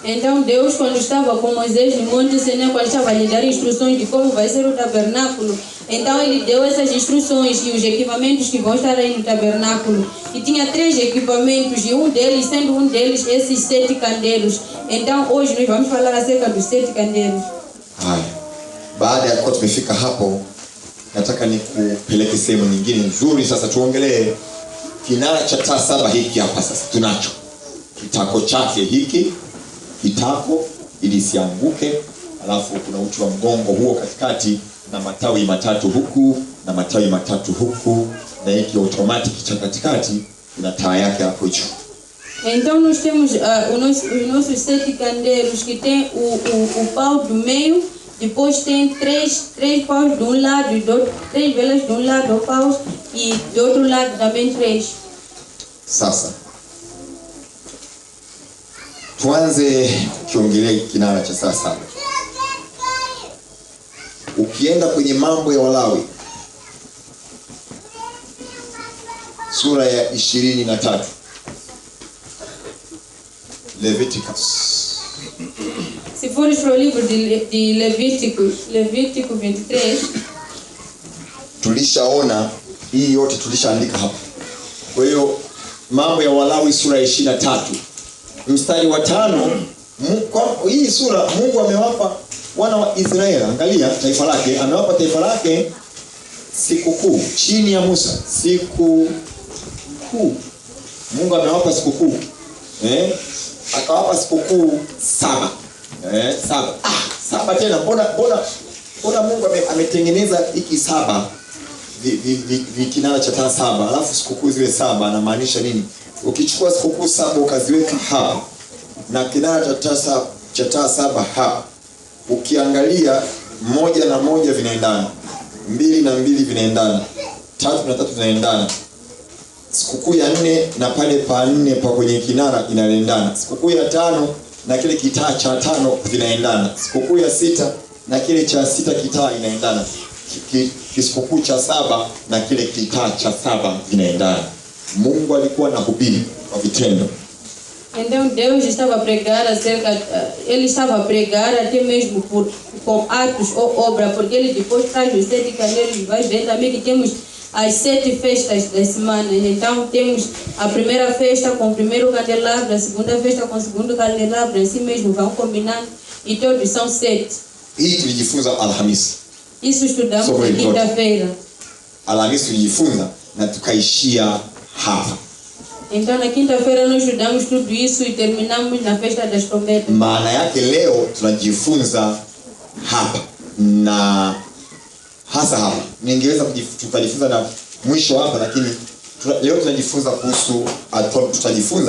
Então Deus, quando estava com Moisés no Monte Sinai, quando estava a lhe dar instruções de como vai ser o tabernáculo, então ele deu essas instruções e os equipamentos que vão estar aí no tabernáculo. E tinha 3 equipamentos e sendo um deles esses 7 candelos. Então hoje nós vamos falar acerca dos 7 candelos. Haya. Baada ya kuwa tumefika hapo, nataka nikupeleke sehemu nyingine nzuri. Sasa tuongelee kinara cha taa saba hiki hapa. Sasa tunacho kitako chake hiki, kitako ili sianguke, alafu kuna uti wa mgongo huo katikati na matawi matatu huku na matawi matatu huku, na hiki automatic cha katikati na taa yake hapo juu. Então nós temos os nossos 7 candeeiros que tem o pau do meio, depois tem três paus de um lado e do outro, 3 velas de um lado do pau e do outro lado também 3. Sasa tuanze kiongelea kinara cha saa saba. Ukienda kwenye Mambo ya Walawi sura ya 23, Leviticus. Se fores para o livro de Levítico 23, tulishaona hii yote, tulishaandika hapa. Kwa hiyo Mambo ya Walawi sura ya 23 mstari wa 5, hii sura Mungu amewapa wana wa Israeli, angalia taifa lake, amewapa taifa lake sikukuu chini ya Musa, sikukuu. Mungu amewapa sikukuu. Akawapa sikukuu 7. 7. 7 tena, mbona Mungu ametengeneza hiki 7 kinara cha taa 7, alafu sikukuu ziwe 7, anamaanisha nini? Ukichukua sikukuu 7 ukaziweka hapa na kinara cha taa 7 hapa, ukiangalia 1 na 1 vinaendana, 2 na 2 vinaendana, 3 na 3 vinaendana. Sikukuu ya 4 na pale pa 4 pa kwenye kinara inaendana. Sikukuu ya 5 na kile kitaa cha 5 vinaendana. Sikukuu ya 6 na kile cha 6 kitaa inaendana. Sikukuu cha 7 na kile kitaa cha 7 vinaendana. Mungu alikuwa anahubiri kwa vitendo. Então Deus estava a pregar ele estava a pregar até mesmo com atos ou obra, porque ele depois traz os 7 candeeiros, vai ver também que temos as 7 festas das semanas. Então temos a primeira festa com o primeiro candelabro, a segunda festa com o segundo candelabro, assim mesmo vão combinando, e todos são 7. Hii tulijifunza Alhamisi. Isso estudamos na quinta-feira. Alhamisi tulijifunza na tukaishia hapa. Então na quinta-feira nós estudamos tudo isso e terminamos na festa das trombetas. Maana yake leo tunajifunza hapa na hasa hapa. Ningeweza tutajifunza na mwisho hapa, lakini leo tunajifunza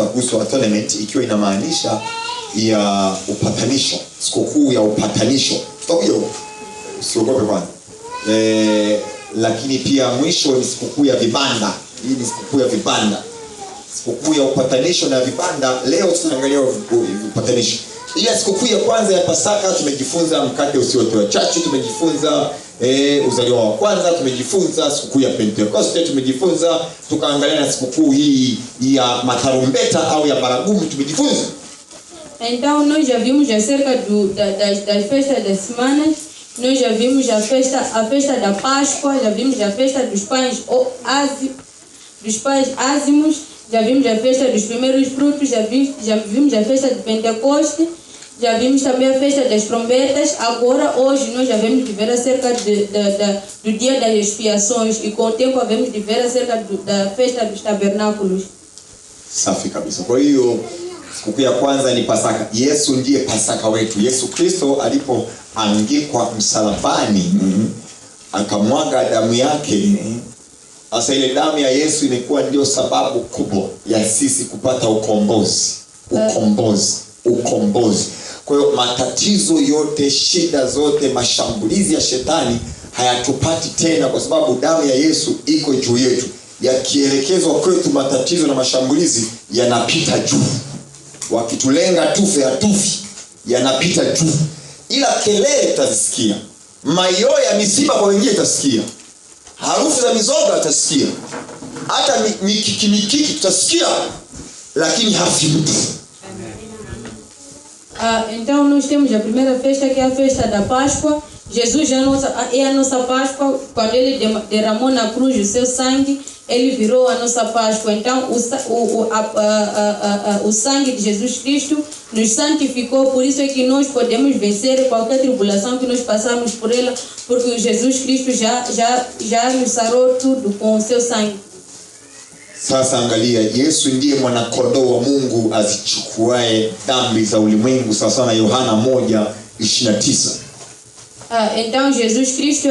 kuhusu atonement, ikiwa inamaanisha ya upatanisho, sikukuu ya upatanisho. Tutakuja usiogope kwanza. Lakini pia mwisho ni sikukuu ya vibanda. Hii ni sikukuu ya vibanda. Sikukuu ya upatanisho na vibanda. Leo tutaangalia upatanisho. Ile sikukuu ya kwanza ya Pasaka tumejifunza mkate usiotoa chachu, tumejifunza uzaliwa wa kwanza, tumejifunza sikukuu ya Pentecoste, tumejifunza tukaangalia na sikukuu hii ya matarumbeta au ya baragumu tumejifunza. Então nós já vimos acerca das festas das semanas, nós já vimos a festa da Páscoa, já vimos a festa dos pães ázimos, já vimos a festa dos primeiros frutos, já vimos a festa de Pentecoste, já vimos também a festa das trombetas. Agora, hoje, nós já vamos ver acerca do dia das expiações, e com o tempo vamos ver acerca da festa dos tabernáculos. Safi kabisa. Kwa hiyo sikukuu ya kwanza ni Pasaka. Yesu ndiye Pasaka wetu. Yesu Kristo alipoangikwa msalabani, akamwaga damu yake. Sasa ile damu ya Yesu imekuwa ndio sababu kubwa ya sisi kupata ukombozi. Kwa hiyo matatizo yote, shida zote, mashambulizi ya shetani hayatupati tena, kwa sababu damu ya Yesu iko juu yetu. Yakielekezwa kwetu, matatizo na mashambulizi yanapita juu. Wakitulenga tufe hatufi, yanapita juu. Ila kelele tutasikia, mayoyo ya misiba kwa wengine tutasikia, harufu za mizoga tutasikia, hata mikiki tutasikia, lakini hafi mtu. Então nós temos a primeira festa, que é a festa da Páscoa. Jesus é a nossa Páscoa, quando ele derramou na cruz o seu sangue, ele virou a nossa Páscoa. Então, o sangue de Jesus Cristo nos santificou, por isso é que nós podemos vencer qualquer tribulação que nós passamos por ela, porque Jesus Cristo já nos sarou tudo com o seu sangue. Sasa angalia, Yesu ndiye mwanakondoo wa Mungu azichukuae dhambi za ulimwengu, sawa na Yohana 1:29. Então Jesus Cristo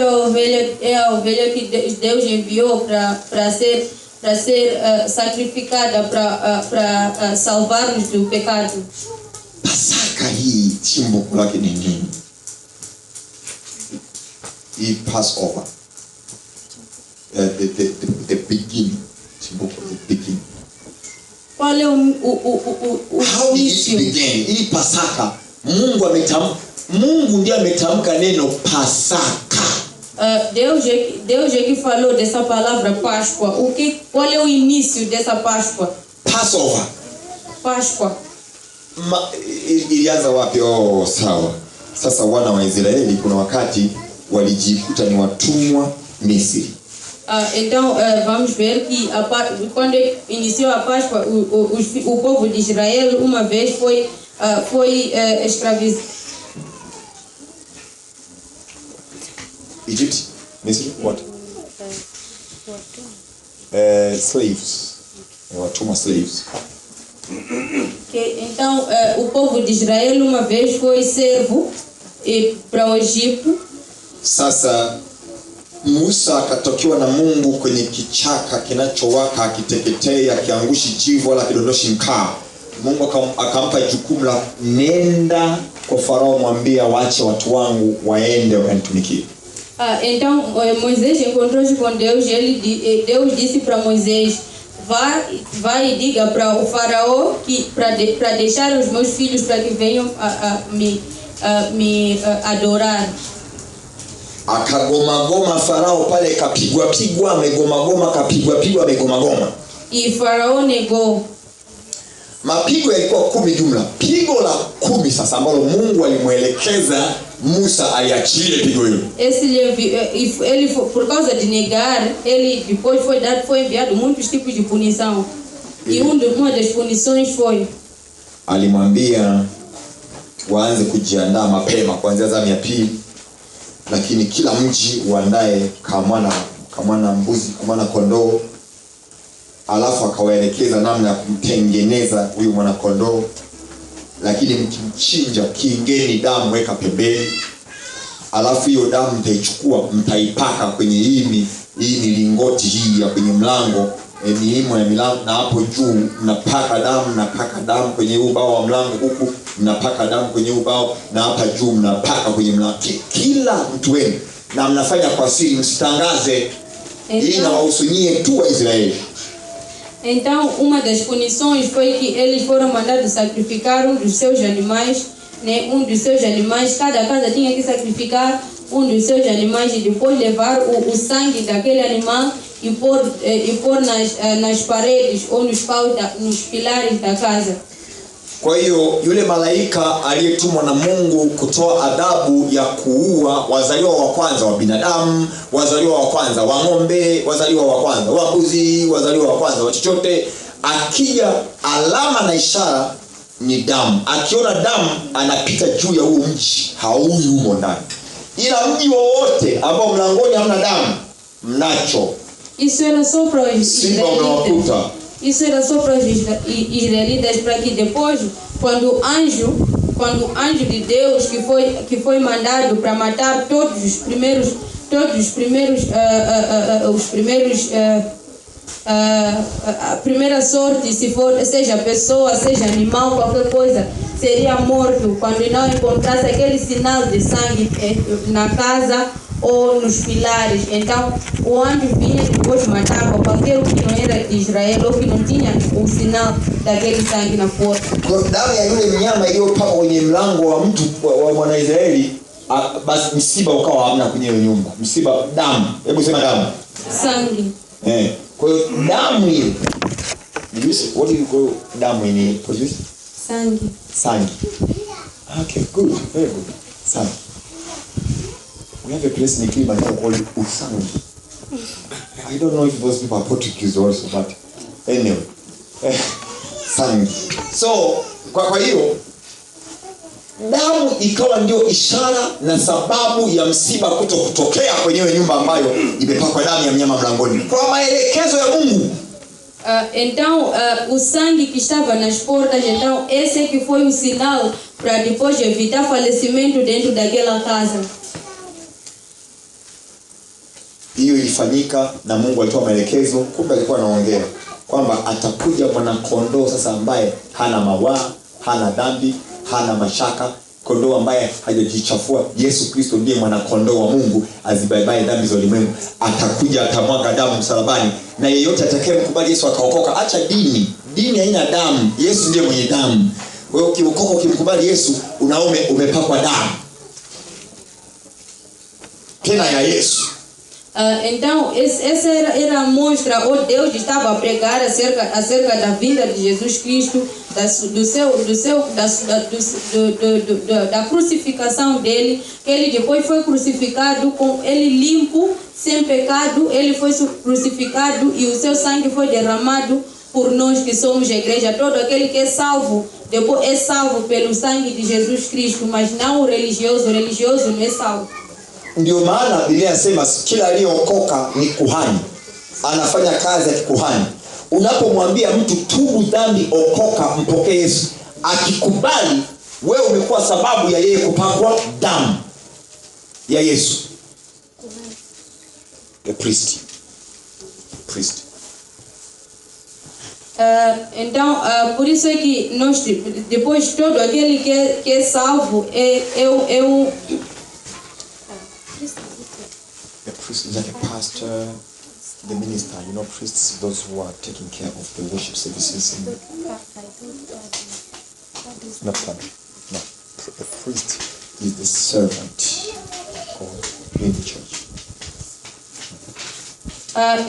é a ovelha que Deus enviou para ser sacrificada para salvar-nos do pecado. Pasaka hii chimbuko lake ni nini? Hii Passover, the beginning, chimbuko, the beginning. Qual é o How did it begin? Hii Pasaka, Mungu ndiye ametamka neno Pasaka. Deus é que falou dessa palavra Páscoa. Qual é o início dessa Páscoa? Passover. Páscoa. Ilianza wapi? Sawa. Sasa wana wa Israeli kuna wakati walijikuta ni watumwa Misri. Então vamos ver que quando iniciou a Páscoa, o povo de Israel uma vez foi escravizado. Egypt, Misri, what? Slaves. Watumwa slaves. Então o povo de Israel uma vez foi servo para o Egito. Sasa Musa akatokiwa na Mungu kwenye kichaka kinachowaka, akiteketea, akiangushi jivu wala kidondoshi mkaa. Mungu akampa jukumu la nenda kwa Farao, mwambie waache watu wangu waende wakanitumikie. Então Moisés encontrou-se com Deus e Deus disse para Moisés: vai e diga para o Faraó que para deixar os meus filhos para que venham me adorar. Akagoma Farao pale, kapigwa amegoma, kapigwa amegoma. E Faraó negou. Mapigo yalikuwa 10 jumla. Pigo la 10 sasa ambalo Mungu alimuelekeza Musa aliachilie pigo hilo. Ele por causa de negar, ele depois foi enviado muitos tipos de punição. E uma das punições foi, alimwambia waanze kujiandaa mapema kuanzia zamu ya pili, lakini kila mji uandae kamwana mbuzi, kamwana kondoo. Alafu akawaelekeza namna ya kumtengeneza huyu mwana kondoo, lakini mkimchinja kiingeni damu, weka pembeni. Alafu hiyo damu mtaichukua, mtaipaka kwenye hii milingoti hii ya kwenye mlango, miimo ya milango, na hapo juu mnapaka damu kwenye ubao wa mlango, huku mnapaka damu kwenye ubao, na hapa juu mnapaka kwenye mlango. Kila mtu wenu, na mnafanya kwa siri, msitangaze. Hii na wahusunyie tu wa Israeli. Então, uma das punições foi que eles foram mandados sacrificar um dos seus animais, né? Cada casa tinha que sacrificar um dos seus animais e depois levar o sangue daquele animal e pôr nas paredes ou nos pilares da casa. Kwa hiyo yule malaika aliyetumwa na Mungu kutoa adhabu ya kuua wazaliwa wa kwanza wa binadamu, wazaliwa wa kwanza wa ng'ombe, wazaliwa wa kwanza wa mbuzi, wazaliwa wa kwanza wa chochote, akija alama na ishara ni damu. Akiona damu anapita juu ya huo mji, haui humo ndani. Ila mji wowote ambao mlangoni hamna damu, mnacho. Isso era só para os israelitas. Isso era só para os israelitas, para que depois, quando o anjo de Deus que foi mandado para matar todos os primeiros a primeira sorte, seja pessoa, seja animal, qualquer coisa, seria morto quando não encontrasse aquele sinal de sangue na casa ou nos pilares. Então o anjo vinha e depois matava qualquer que não era de Israel ou que não tinha o sinal daquele sangue na porta. Kwa damu ya yule mnyama iliyopaka kwenye mlango wa mtu wa Mwanaisraeli, basi msiba ukawa hamna kwenye nyumba. Msiba, damu. Hebu sema damu. Sangue. Kwa hiyo damu ile. What do you call damu in Portuguese? Sangue. Okay, good. Very good. Sangue. We have a place in Kilimanjaro called Usangi. I don't know if those people are Portuguese also, but anyway. Sangi. So kwa hiyo damu ikawa ndio ishara na sababu ya msiba kutokea kwenye nyumba ambayo imepakwa damu ya mnyama mlangoni. Kwa maelekezo ya Mungu. Então, o sangue que estava nas portas, então esse que foi o sinal para depois evitar falecimento dentro daquela casa. Hiyo ilifanyika na Mungu alitoa maelekezo, kumbe alikuwa anaongea kwamba atakuja mwana kondoo sasa ambaye hana mawaa, hana dhambi, hana mashaka, kondoo ambaye hajajichafua. Yesu Kristo ndiye mwana kondoo wa Mungu azibaibaye dhambi za ulimwengu. Atakuja atamwaga damu msalabani, na yeyote atakayemkubali Yesu akaokoka. Acha dini haina damu, Yesu ndiye mwenye damu. Wewe ukiokoka ukimkubali Yesu unaome umepakwa damu tena ya Yesu. Então, essa era a mostra, Deus estava a pregar acerca da vinda de Jesus Cristo, da crucificação dele, que ele depois foi crucificado, com ele limpo, sem pecado, ele foi crucificado e o seu sangue foi derramado por nós que somos a igreja. Todo aquele que é salvo, depois é salvo pelo sangue de Jesus Cristo, mas não o religioso não é salvo. Ndio maana Biblia inasema kila aliyeokoka ni kuhani, anafanya kazi ya kuhani. Unapomwambia mtu tubu dhambi, okoka, mpokee Yesu, akikubali, wewe umekuwa sababu ya yeye kupakwa damu ya Yesu. The priest. Então, por isso é que nós, depois todo aquele que é salvo é o The priest is like a pastor, the minister, priests, those who are taking care of the worship services. Not parish. No. The priest is the servant in the church.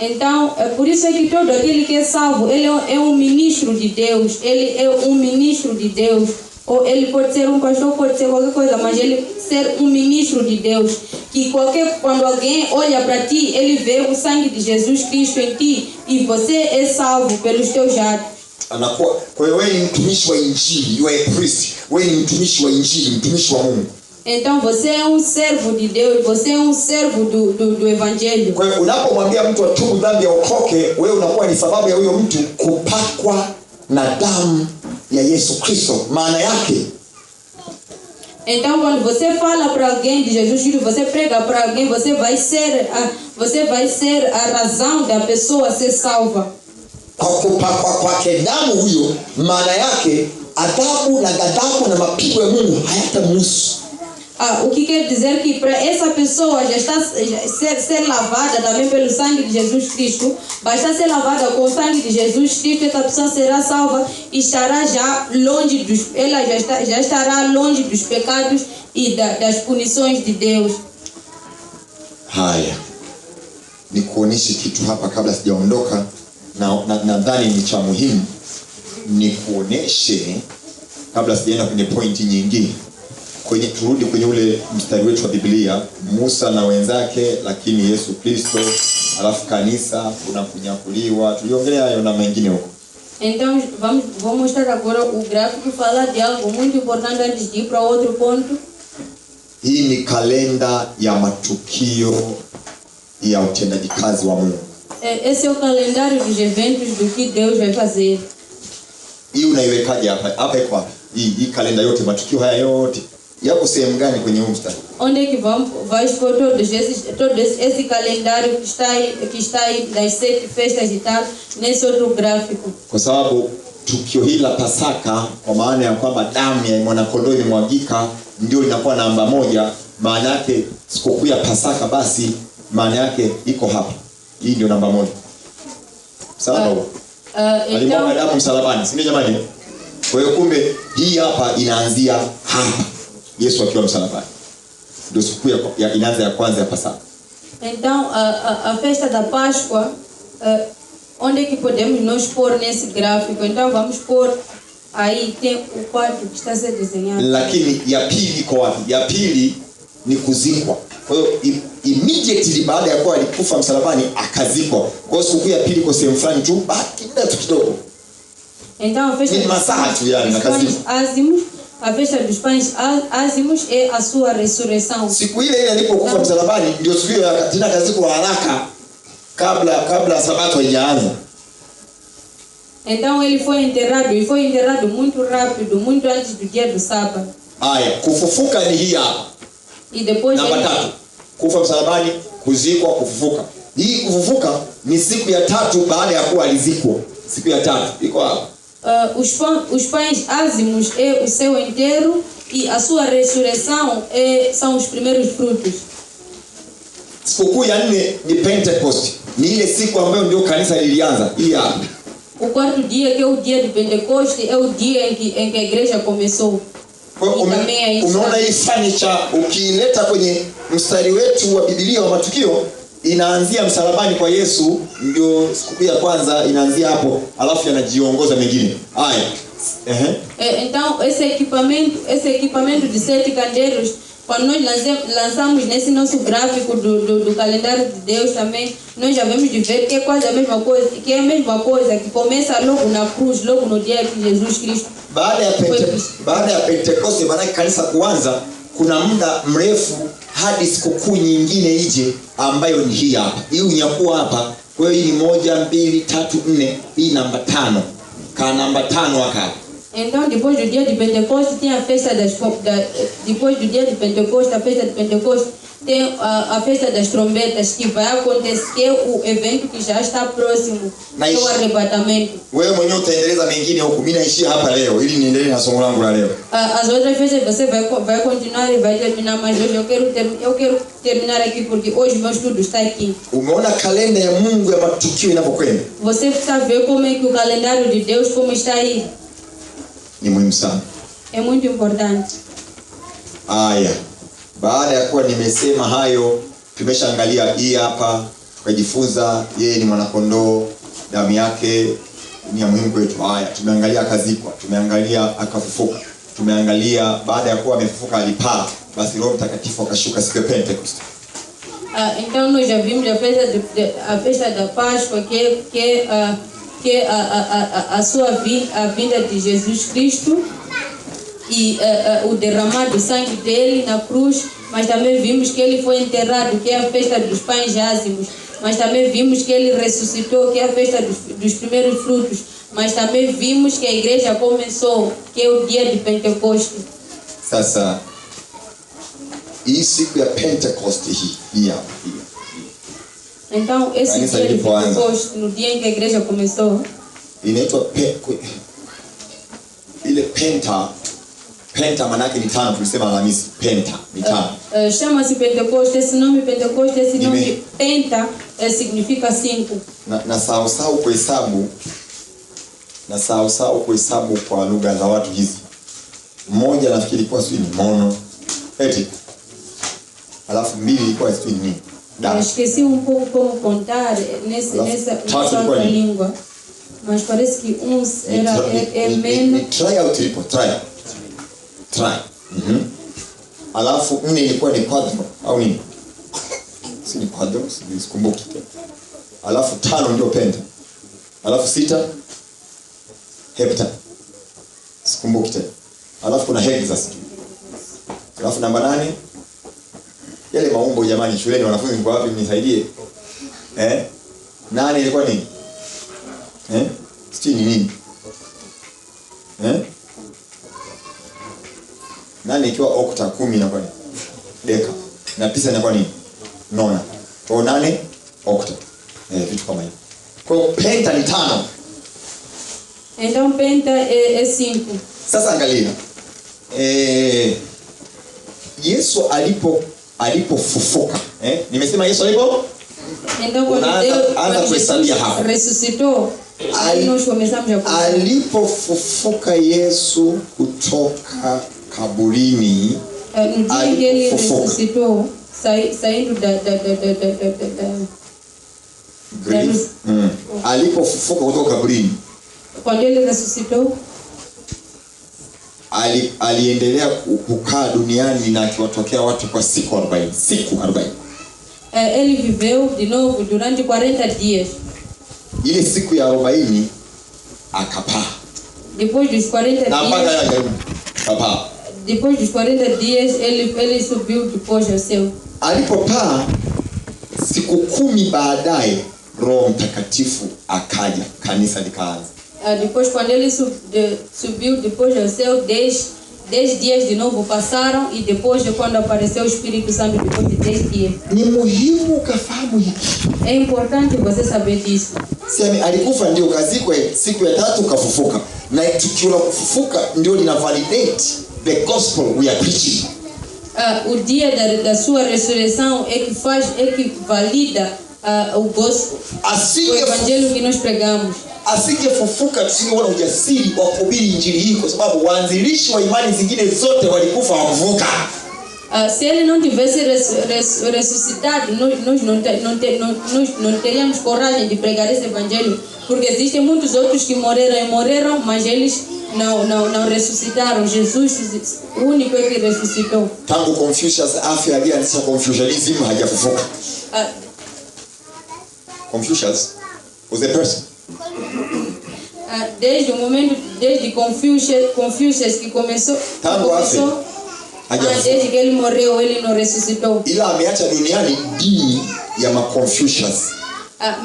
Então, por isso é que todo aquele que é salvo, ele é um ministro de Deus. Ele é um ministro de Deus. Ou ele pode ser um pastor, pode ser qualquer coisa, mas ele ser um ministro de Deus. Que quando alguém olha para ti, ele vê o sangue de Jesus Cristo em ti e você é salvo pelos teus atos. Anakuwa, kwa hiyo wewe ni mtumishi wa Injili, you are a priest. Wewe ni mtumishi wa Injili, mtumishi wa Mungu. Então você é um servo de Deus, você é um servo do evangelho. Kwa hiyo unapomwambia mtu atubu dhambi aokoke, wewe unakuwa ni sababu ya huyo mtu kupakwa na damu ya Yesu Kristo. Maana yake, então quando você fala para alguém de Jesus Cristo, você prega para alguém, você vai ser a razão da pessoa ser salva. Kwa kupakwa kwake damu huyo, maana yake adhabu na ghadhabu na mapigo ya Mungu hayatamhusu. O que quer dizer que para essa pessoa já está ser lavada também pelo sangue de Jesus Cristo, basta ser lavada com o sangue de Jesus Cristo, essa pessoa será salva e estará já longe ela já estará longe dos pecados e das punições de Deus. Haya, nikuoneshe kitu hapa kabla sijaondoka, na nadhani ni cha muhimu. Nikuoneshe kabla sijaenda kwenye pointi nyingine. Turudi kwenye ule mstari wetu wa Biblia, Musa na wenzake, lakini Yesu Kristo, alafu kanisa unakunyakuliwa. Tuliongelea hayo na mengine huko. Então vou mostrar agora o gráfico, falar de algo muito importante antes de ir para outro ponto. Hii ni kalenda ya matukio ya utendaji kazi wa Mungu. Esse é o calendário dos eventos do que Deus vai fazer. Hii unaiwekaje hapa? Hapa iko wapi? Hii kalenda yote, matukio haya yote yako sehemu gani kwenye huu mstari? Onde é que vai expor todo esse calendário que está aí das 7 festas e tal, nesse outro gráfico? Kwa sababu tukio hili la Pasaka, kwa maana ya kwamba damu ya mwanakondoo imemwagika, ndio inakuwa namba moja. Maana yake sikukuu ya Pasaka, basi maana yake iko hapa. Hii ndio namba moja. Sawa? Alimwaga damu msalabani, si ndio jamani? Kwa hiyo kumbe hii hapa inaanzia hapa, Yesu akiwa msalabani. Ndio siku inaanza ya kwanza ya Pasaka. Então a festa da Páscoa, onde é que podemos nós pôr nesse gráfico? Então vamos pôr aí, tem o quadro que está a ser desenhado. Lakini ya pili iko wapi? Ya pili ni kuzikwa. Kwa hiyo immediately baada ya kuwa alikufa msalabani akazikwa. Kwa hiyo sikukuu ya pili kwa sehemu fulani tu, baki muda tu kidogo. Então a festa a festa dos pães ázimos é a sua ressurreição. Siku ile alipokufa msalabani ndio siku ya tena kazikwa haraka kabla sabato haijaanza. Então ele foi enterrado muito rápido, muito antes do dia do sábado. Haya, kufufuka ni hii hapa. E depois namba 3. Kufa msalabani, kuzikwa, kufufuka. Hii kufufuka ni siku ya 3 baada ya kuwa alizikwa. Siku ya 3 iko hapa. Os pães ázimos é o seu enterro e a sua ressurreição são os primeiros frutos. Sikukuu ya 4 ni Pentecost. Ni ile siku ambayo ndio kanisa lilianza. Hii hapa. O quarto dia, que é o dia de Pentecoste, é o dia em que a igreja começou. Umeona hii furniture ukileta kwenye mstari wetu wa Biblia wa matukio inaanzia msalabani kwa Yesu, ndio siku ya kwanza inaanzia hapo, alafu yanajiongoza mengine. Haya. Então esse equipamento de 7 candeiros, quando nós lançamos nesse nosso gráfico do calendário de Deus também, nós já vemos de ver que é quase a mesma coisa, que começa logo na cruz, logo no dia que Jesus Cristo. Baada ya Pentecoste, maana kanisa kuanza, kuna muda mrefu hadi sikukuu nyingine ije ambayo ni hii hapa. Hii unyakuwa hapa. Kwa hiyo hii ni 1 2 3 4, hii namba 5. Ka namba 5 hapa. Então depois do dia de Pentecoste tem a festa depois do dia de Pentecoste, a festa de Pentecoste tem a festa das trombetas, que vai acontecer, que é o evento que já está próximo, que é o arrebatamento. Wewe mwenyewe utaendeleza mengine huko, mimi naishia hapa leo ili niendelee na somo langu la leo. As outras festas você vai continuar e vai terminar, mas hoje eu quero terminar aqui porque hoje meu estudo está aqui. Umeona kalenda ya Mungu ya matukio inapokwenda? Você está vendo como é que o calendário de Deus como está aí? Ni muhimu sana. É muito importante. Aya. Baada ya kuwa nimesema hayo, tumeshaangalia hii hapa, tukajifunza yeye ni mwanakondoo, damu yake ni ya muhimu kwetu. Haya, tumeangalia akazikwa, tumeangalia akafufuka, tumeangalia baada ya kuwa amefufuka alipaa, basi Roho Mtakatifu akashuka siku ya Pentecost. Então nós já vimos a festa da Páscoa, que é a vinda de Jesus Cristo e o derramar do sangue dele na cruz, mas também vimos que ele foi enterrado, que é a festa dos pães ázimos, mas também vimos que ele ressuscitou, que é a festa dos primeiros frutos, mas também vimos que a igreja começou, que é o dia de Pentecoste. Sasa hii siku ya Pentecost hii hapa. Então esse dia de Pentecoste, no dia em que a igreja começou, inaitwa ile Penta manake ni 5, tulisema Alhamisi, Penta ni 5. Chama-se Pentecoste, esse nome Penta significa 5. Na sawa kuhesabu kwa lugha za watu hizi. Mmoja nafikiri kwa sio ni mono, eti. Alafu 2 ilikuwa sio ni Eu esqueci pouco como contar nessa outra língua. Mas parece que era menos. Try. Alafu 4 ilikuwa ni quadro au nini? Si ni quadro, sikumbuki. Alafu 5 ndio penta. Alafu 6 hepta. Sikumbuki tena. Alafu kuna hexas. Alafu namba 8 yale maumbo jamani shuleni wanafunzi mko wapi mnisaidie? 8 ilikuwa nini? Sijui ni nini? 8 ikiwa okta 10 inakuwa ni deka. Na 9 inakuwa ni nona. Kwa 8 okta. Vitu kama hivyo. Kwa hiyo penta ni 5. Então penta é 5. Sasa angalia. Yesu alipofufuka. Nimesema Yesu alipo? Então quando Deus ressuscitou, nós começamos a contar. Alipofufuka Yesu kutoka kaburini, no dia que ele ressuscitou, saindo da alipofufuka kutoka kaburini, quando ele ressuscitou, aliendelea kukaa duniani na akiwatokea watu kwa siku 40. Siku 40. Ele viveu de novo durante 40 dias. Ile siku ya 40 akapaa. Depois dos 40 dias. Na mpaka ajarudi akapaa. Depois dos 40 dias ele subiu depois ao céu. Alipopaa siku 10 baadaye Roho Mtakatifu akaja, kanisa likaanza. Depois quando ele subiu depois ao céu, 10 dias de novo passaram e depois quando apareceu o Espírito Santo depois de 10 dias. Ni muhimu ukafahamu hiki. É importante você saber disso. Sema alikufa ndio kazikwa siku ya 3 kafufuka. Na tukio la kufufuka ndio lina validate the gospel we are preaching. O dia da sua ressurreição é que valida o gospel. O evangelho que nós pregamos. Asingefufuka tusingeona ujasiri wa kuhubiri injili hii kwa sababu waanzilishi wa imani zingine zote walikufa wakufufuka. Se ele não tivesse ressuscitado, nós não teríamos coragem de pregar esse evangelho, porque existem muitos outros que morreram, mas eles não ressuscitaram. Jesus, o único é que ressuscitou. Tangu Confucius afya alianzisha Confucianism hajafufuka. Confucius was a person. Desde o momento, desde Confucius que começou, desde que ele morreu, ele não ressuscitou. Ila ameacha duniani dini ya Confucius.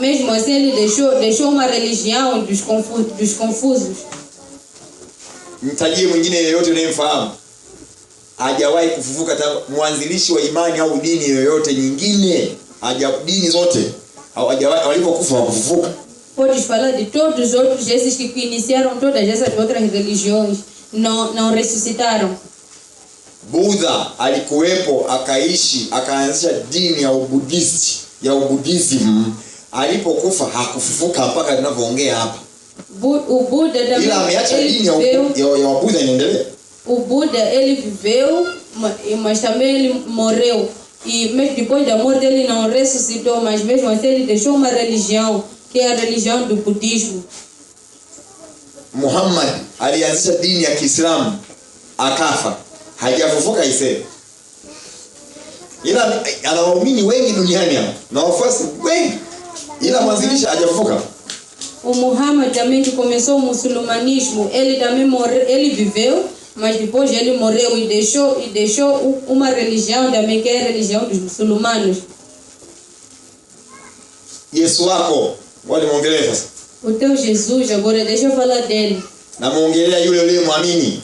Mesmo assim ele deixou uma religião dos confusos. Mtajie mwingine yeyote unayemfahamu hajawahi kufufuka tangu mwanzilishi wa imani au dini yoyote nyingine, dini zote hawajawahi walipokufa wakufufuka. Podes falar de todos os outros esses que iniciaram todas essas outras religiões, não ressuscitaram. Buddha alikuwepo, akaishi, akaanzisha dini ya Buddhism. Alipokufa hakufufuka mpaka tunavyoongea hapa. O Buddha também, ila ameacha dini ya Buddha inaendelea. O Buddha ele viveu, mas também ele morreu. E mesmo depois da morte ele não ressuscitou, mas mesmo assim ele deixou uma religião, que é a religião do budismo. Muhammad alianzisha dini ya Kiislamu akafa, hajafufuka ise. Ila ana waumini wengi duniani na wafuasi wengi, ila mwanzilishi hajafufuka. O Muhammad também que começou o muçulmanismo, ele também morreu, ele viveu, mas depois ele morreu e deixou uma religião também que é a religião dos muçulmanos. Yesu wako, wale muongelee sasa. O teu Jesus, agora deixa eu falar dele. Na muongelea yule uliyemwamini.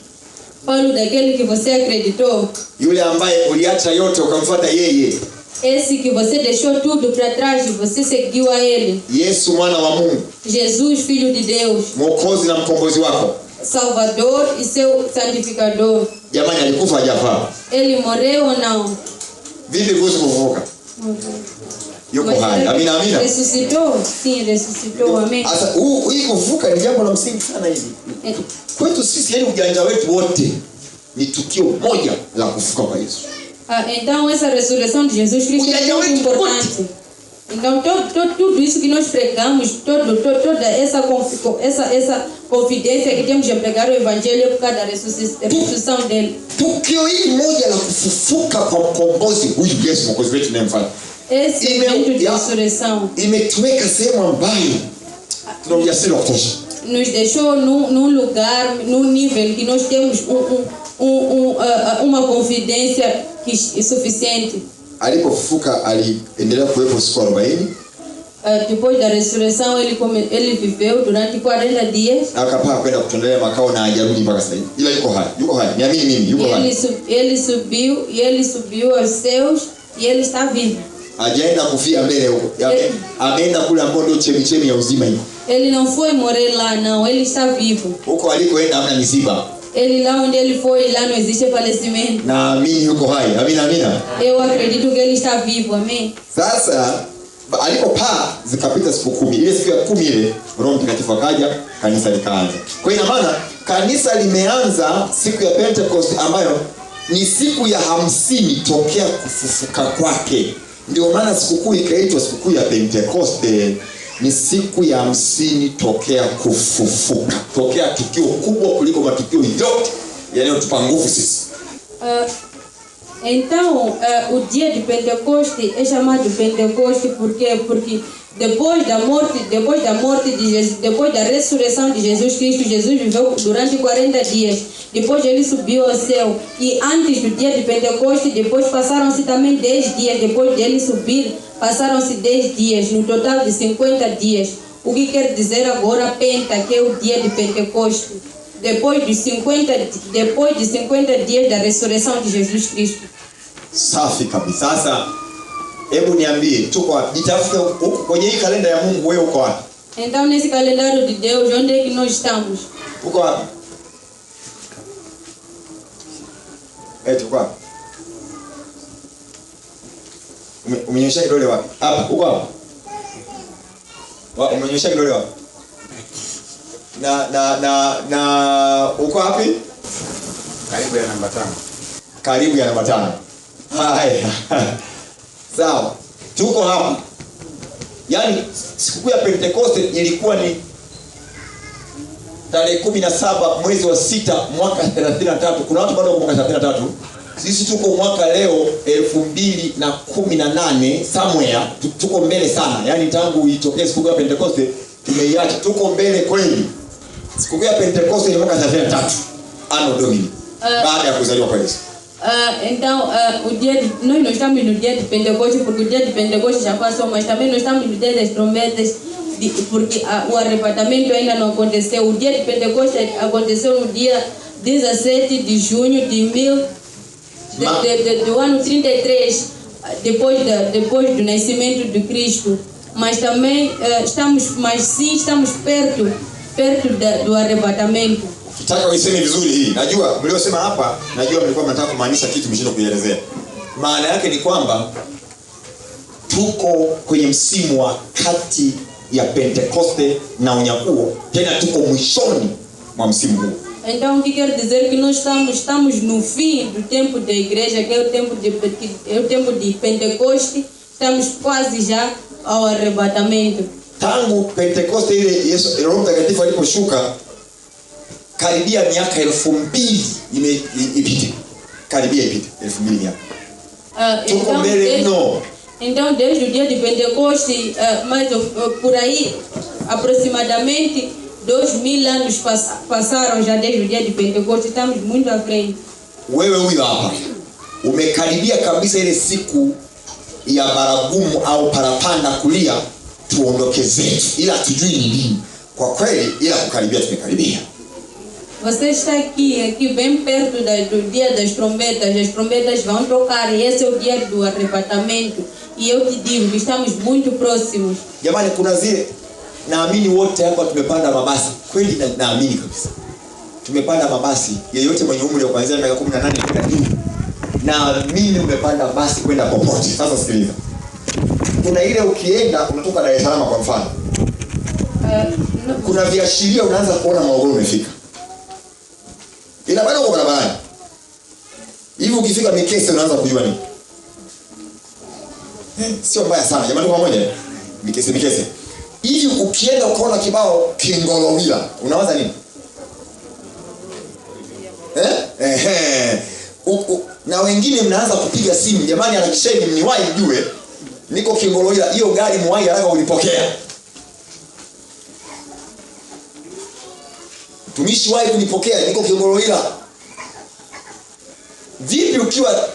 Falo daquele que você acreditou. Yule ambaye uliacha yote ukamfuata yeye. Esse que você deixou tudo para trás e você seguiu a ele. Yesu mwana wa Mungu. Jesus, filho de Deus. Mwokozi na mkombozi wako. Salvador e seu santificador. Jamani, alikufa hajafa? Ele morreu ou não? Vipi kuhusu kufufuka? Yuko hai. Amina, amina. Ressuscitou? Sim, ressuscitou. Amém. Sasa hii kufufuka ni jambo la msingi sana hivi. Kwetu sisi, yani ujanja wetu wote ni tukio moja la kufufuka kwa Yesu. Então essa ressurreição de Jesus Cristo é muito importante. Então tudo isso que nós pregamos, toda essa confidência que temos de pregar o evangelho é por causa da ressurreição dele. Tukio hili moja la kufufuka kwa mkombozi huyu Yesu mwokozi wetu tunayemfuata. Esse evento de ressurreição imetuweka sehemu ambayo tuna ujasiri wa kutosha. Nos deixou num lugar, num nível que nós temos uma confidência suficiente. Alipofufuka aliendelea kuwepo siku 40. Depois da ressurreição ele viveu durante 40 dias. Akapaa kwenda kutembelea makao na hajarudi mpaka sasa hivi. Ila yuko hai. Niamini mimi, yuko hai. Ele subiu aos céus e ele está vivo. Hajaenda kufia mbele huko. Ameenda kule ambapo ndio chemichemi ya uzima hiyo. Ele não foi morrer lá não, ele está vivo. Huko alikoenda hamna misiba. Ele lá onde ele foi, lá não existe falecimento. Naamini yuko hai. Amina, amina. Eu acredito que ele está vivo. Amém. Sasa alipopaa zikapita siku 10. Ile siku ya 10 ile Roho Mtakatifu akaja, kanisa likaanza. Kwa ina maana kanisa limeanza siku ya Pentecost ambayo ni siku ya 50 tokea kufufuka kwake. Ndio maana sikukuu ikaitwa sikukuu ya Pentekoste. Ni siku ya 50 tokea kufufuka. Tokea tukio kubwa kuliko matukio yote yanayotupa nguvu sisi. Então, o dia de Pentecoste é chamado Pentecoste porque depois da morte de Jesus, depois da ressurreição de Jesus Cristo, Jesus viveu durante 40 dias. Depois ele subiu ao céu. E antes do dia de Pentecoste, depois passaram-se também 10 dias. Depois dele subir, passaram-se 10 dias, no total de 50 dias. O que quer dizer agora Penta, que é o dia de Pentecoste? Depois de 50 dias da ressurreição de Jesus Cristo. Safi kabisa. Sasa hebu niambie, tuko wapi? Nitafute kwenye hii kalenda ya Mungu, wewe uko wapi? Então nesse calendário de Deus, onde é que nós estamos? Uko wapi? Tuko wapi? Umenyosha kidole wapi? Hapa, uko wapi? Umenyosha kidole wapi? Na uko wapi? Karibu ya namba 5. Karibu ya namba 5. Haya. Sawa. Tuko hapa. Yaani siku ya Pentecoste ilikuwa ni tarehe 17 mwezi wa 6 mwaka 33. Kuna watu bado wako mwaka 33. Sisi tuko mwaka leo 2018 somewhere. Tuko mbele sana. Yaani tangu itokee siku ya Pentecoste tumeiacha. Tuko mbele kweli. Siku ya Pentecoste ni mwaka 33. Anno Domini. Baada ya kuzaliwa kwa Yesu. Então, nós não estamos no dia de Pentecoste porque o dia de Pentecoste já passou, mas também nós estamos no dia das trombetas porque o arrebatamento ainda não aconteceu. O dia de Pentecoste aconteceu no dia 17 de junho do ano 33, depois do nascimento de Cristo. Mas também estamos perto do arrebatamento. Nataka uiseme vizuri hii. Najua mliosema hapa, najua mlikuwa mnataka kumaanisha kitu mshindo kuelezea. Maana yake ni kwamba tuko kwenye msimu wa kati ya Pentecoste na unyakuo. Tena tuko mwishoni mwa msimu huu. Então o que quer dizer que nós estamos no fim do tempo da igreja, que é o tempo de Pentecoste. Estamos quase já ao arrebatamento. Tangu Pentecoste ile Yesu Roho Mtakatifu aliposhuka karibia miaka 2000 imepita. Karibia ipite 2000 miaka. Tuko mbele no. Então desde o dia de Pentecoste, mais por aí aproximadamente 2000 anos passaram já desde o dia de Pentecoste. Estamos muito à frente. Wewe huyu hapa umekaribia kabisa ile siku ya baragumu au parapanda kulia tuondoke zetu, ila tujui ni lini. Kwa kweli ila kukaribia tumekaribia. Você está aqui bem perto do dia das trombetas. As trombetas vão tocar e esse é o dia do arrebatamento. E eu te digo que estamos muito próximos. Jamani, kuna zile naamini wote hapa tumepanda mabasi. Kweli naamini kabisa. Tumepanda mabasi. Yeyote mwenye umri wa kuanzia miaka 18 kwenda juu. Naamini umepanda basi kwenda popote. Sasa sikiliza. Kuna ile ukienda unatoka Dar es Salaam kwa mfano. Kuna viashiria unaanza kuona Morogoro umefika. Ila bado uko barabarani. Hivi ukifika Mikese unaanza kujua nini? Sio mbaya sana. Jamani pamoja. Mikese. Hivi ukienda ukaona kibao Kingolowila, unawaza nini? Na wengine mnaanza kupiga simu, jamani anakisheni mniwahi mjue niko Kingolowila, hiyo gari muwahi haraka ulipokea. Tumishi wahi kunipokea, niko Kingolowila. Vipi ukiwa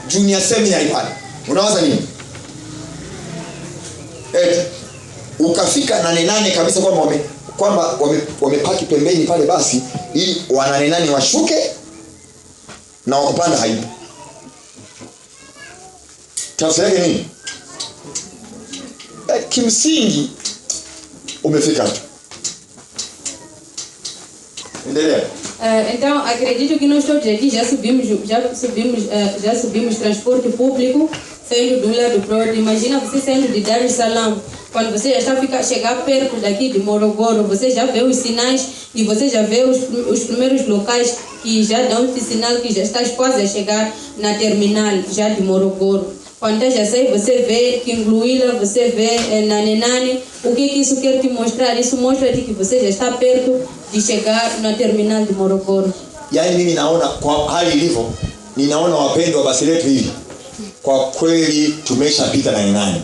junior seminary pale? Unawaza nini? Ukafika 8 kabisa kwamba wamepaki pembeni pale basi ili wa 8 washuke na wakupanda haibu. Tafsiri yake nini? Kimsingi umefika tu. Endelea. Então acredito que nós todos aqui já subimos transporte público saindo de um lado para o outro. Imagina você saindo de Dar es Salaam. Quando você já está chegar perto daqui de Morogoro, você já vê os sinais e você já vê os primeiros locais que já dão esse sinal que já está quase a chegar na terminal já de Morogoro. Quando já sei, você vê que incluí-la, você vê nane. O que isso quer te mostrar? Isso mostra-te que você já está perto de chegar na terminal de Morogoro. Yaani mimi naona kwa hali ilivyo, ninaona wapendwa basi letu hivi. Kwa kweli tumeshapita nane.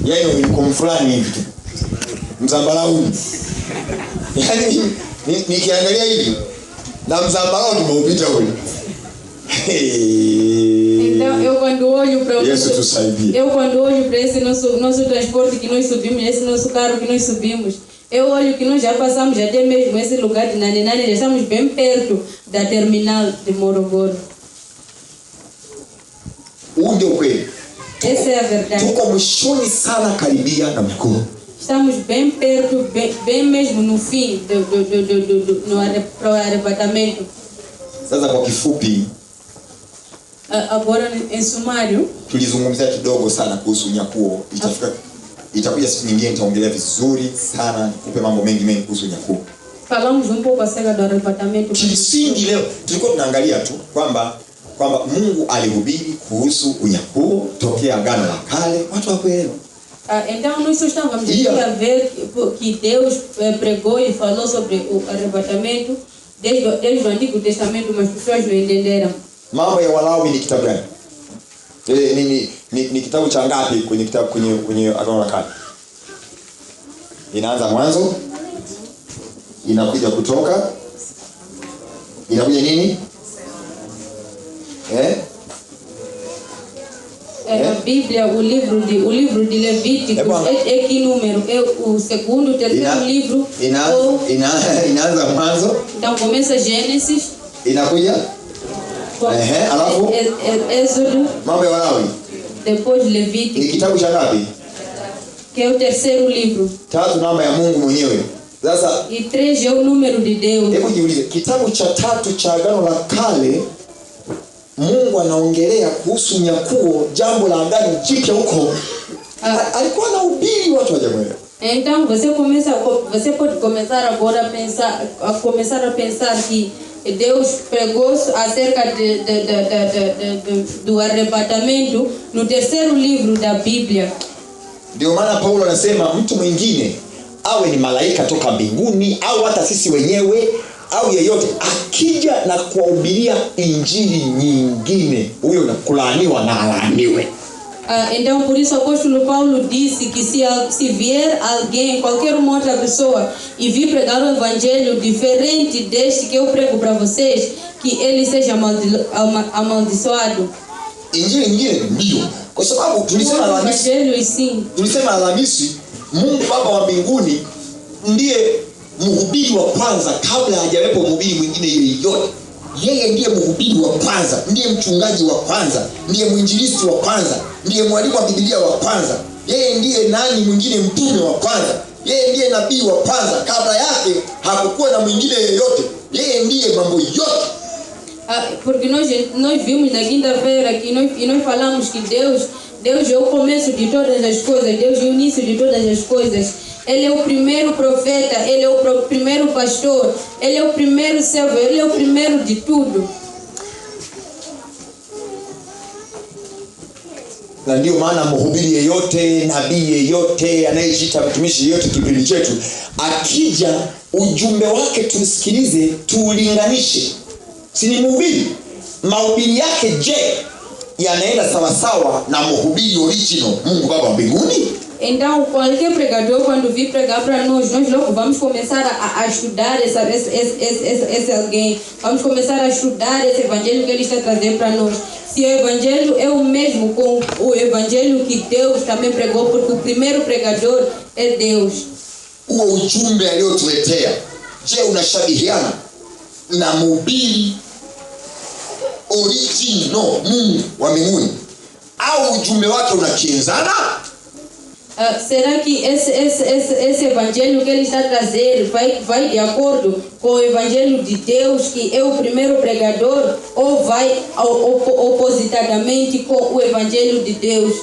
Yaani ni kumfulani hivi tu. Mzambarau. Yaani nikiangalia hivi na Mzambarau tumeupita ule. Então, eu quando olho para esse nosso transporte que nós subimos, esse nosso carro que nós subimos, eu olho que nós já passamos até mesmo esse lugar de Nane, já estamos bem perto da terminal de Morogoro. Ndio kweli. Essa é a verdade. Tuko mwishoni sana karibia na Morogoro. Estamos bem perto, bem mesmo no fim do arrebatamento. Sasa kwa kifupi, agora em sumário, tulizungumzia kidogo sana kuhusu unyakuo. Itakuja siku nyingine nitaongelea vizuri sana, nikupe mambo mengi kuhusu unyakuo. Falamos pouco acerca do arrebatamento. Kimsingi leo tulikuwa tunaangalia tu kwamba Mungu alihubiri kuhusu unyakuo tokea Agano la Kale, watu wakuelewa. Então nós só estávamos a ver que Deus pregou e falou sobre o arrebatamento desde o Antigo Testamento, mas as pessoas não entenderam. Mambo ya Walawi ni kitabu gani? Ni kitabu cha ngapi kwenye Agano la Kale? Inaanza Mwanzo, inakuja Kutoka, inakuja nini? A Bíblia, o livro de Levíticos, é que número? É o segundo, o terceiro livro. Inaanza Mwanzo. Então começa Gênesis. Inakuja? Alafu? Êxodo. Mambo ya Walawi. Depois Levítico. Ni kitabu cha ngapi? Que é o terceiro livro. 3 namba ya Mungu mwenyewe. Sasa e 3 é o número de Deus. Hebu jiulize, kitabu cha 3 cha Agano la Kale Mungu anaongelea kuhusu nyakuo, jambo la Agano Jipya huko. Alikuwa anahubiri watu wajamuelewa. Então você pode começar agora a pensar que Deus pregou acerca do arrebatamento no terceiro livro da Bíblia. Ndio maana Paulo anasema mtu mwingine awe ni malaika toka mbinguni au hata sisi wenyewe au yeyote akija na kuhubiria injili nyingine, huyo na kulaaniwa na alaaniwe. Então por isso o apóstolo Paulo disse que se vier alguém, qualquer outra pessoa e vir pregar um evangelho diferente deste que eu prego para vocês, que ele seja amaldiçoado. Injili nyingine ndio. Kwa sababu tulisema Alhamisi Mungu Baba wa mbinguni ndiye mhubiri wa kwanza kabla hajawepo mhubiri mwingine yeyote. Yeye ndiye mhubiri wa kwanza, ndiye mchungaji wa kwanza, ndiye mwinjilisti wa kwanza, ndiye mwalimu wa Biblia wa kwanza. Yeye ndiye nani mwingine mtume wa kwanza. Yeye ndiye nabii wa kwanza. Kabla yake hakukuwa na mwingine yeyote. Yeye ndiye mambo yote. Porque nós vimos na quinta-feira que nós falamos que Deus é o começo de todas as coisas, Deus é o início de todas as coisas. Ele é o primeiro profeta, ele é o primeiro pastor, ele é o primeiro servo, ele é o primeiro de tudo. Na ndio maana mhubiri yeyote, nabii yeyote, anayejiita mtumishi yeyote kipindi chetu, akija ujumbe wake tusikilize, tuulinganishe. Si ni mhubiri? Mahubiri yake je, yanaenda sawa sawa na mhubiri original Mungu Baba wa mbinguni? Então, qualquer pregador, quando vir pregar para nós logo vamos começar a estudar esse alguém. Vamos começar a estudar esse evangelho que ele está trazendo para nós. Se o evangelho é o mesmo com o evangelho que Deus também pregou, porque o primeiro pregador é Deus. Huo ujumbe aliotuletea, je, unashabihiana na mhubiri original Mungu wa mbinguni au ujumbe wake unakinzana? Será que esse evangelho que ele está trazendo vai de acordo com o evangelho de Deus, que é o primeiro pregador, ou vai opositadamente com o evangelho de Deus?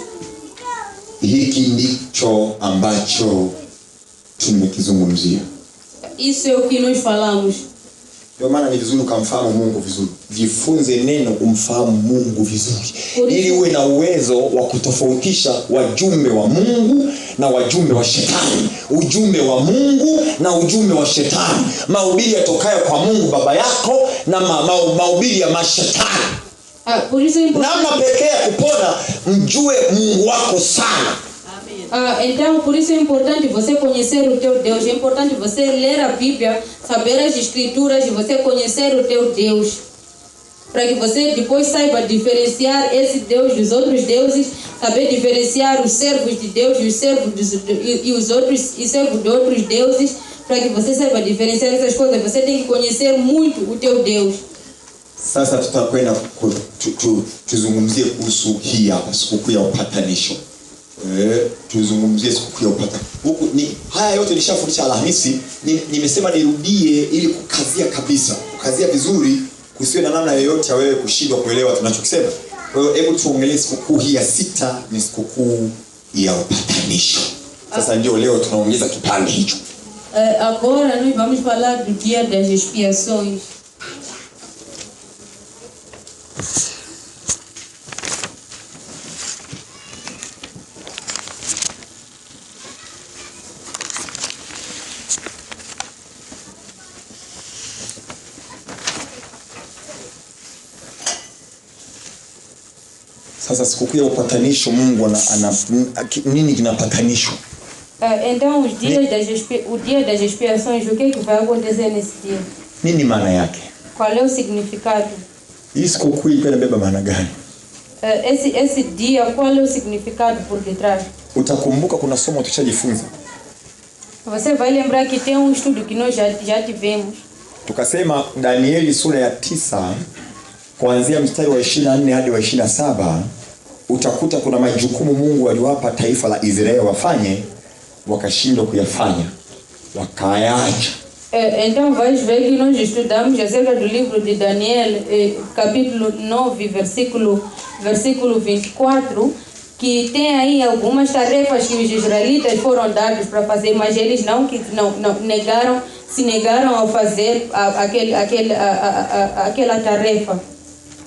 Hiki ndicho ambacho tumekizungumzia. Isso é o que nós falamos. Ndio maana ni vizuri ukamfahamu Mungu vizuri. Jifunze neno umfahamu Mungu vizuri. Ili uwe na uwezo wa kutofautisha wajumbe wa Mungu na wajumbe wa shetani. Ujumbe wa Mungu na ujumbe wa shetani. Mahubiri yatokayo kwa Mungu baba yako na mahubiri ya mashetani. Namna pekee ya kupona, mjue Mungu wako sana. Então, por isso é importante você conhecer o teu Deus. É importante você ler a Bíblia, saber as Escrituras e você conhecer o teu Deus. Para que você depois saiba diferenciar esse Deus dos outros deuses, saber diferenciar os servos de Deus e os servos e servos de outros deuses. Para que você saiba diferenciar essas coisas, você tem que conhecer muito o teu Deus. Sasa tutakwenda tuzungumzie kuhusu hii hapa sikukuu ya upatanisho. Tuzungumzie sikukuu ya upatanisho. Huku ni haya yote nilishafundisha Alhamisi, nimesema nirudie ili kukazia kabisa, kukazia vizuri, kusiwe na namna yoyote ya wewe kushindwa kuelewa tunachokisema. Kwa hiyo hebu tuongelee sikukuu hii ya 6, ni sikukuu ya upatanisho. Sasa ndio leo tunaongeza kipande hicho. Agora nós vamos falar do dia das expiações. Sasa sikukuu ya upatanisho Mungu ana nini kinapatanishwa? Então o dia das expiações, o que vai acontecer nesse dia? Nini maana yake? Qual é o significado? Hii sikukuu inabeba maana gani? Esse dia, qual é o significado por detrás? Utakumbuka kuna somo tushajifunza. Você vai lembrar que tem estudo que nós já tivemos. Tukasema Danieli sura ya 9 kuanzia mstari wa 24 hadi wa 27 utakuta kuna majukumu Mungu aliwapa taifa la Israeli wafanye, wakashindwa kuyafanya, wakayaacha. Então vais ver que nós estudamos acerca do livro de Daniel, capítulo 9, versículo 24, que tem aí algumas tarefas que os israelitas foram dados para fazer, mas eles se negaram a fazer aquela tarefa.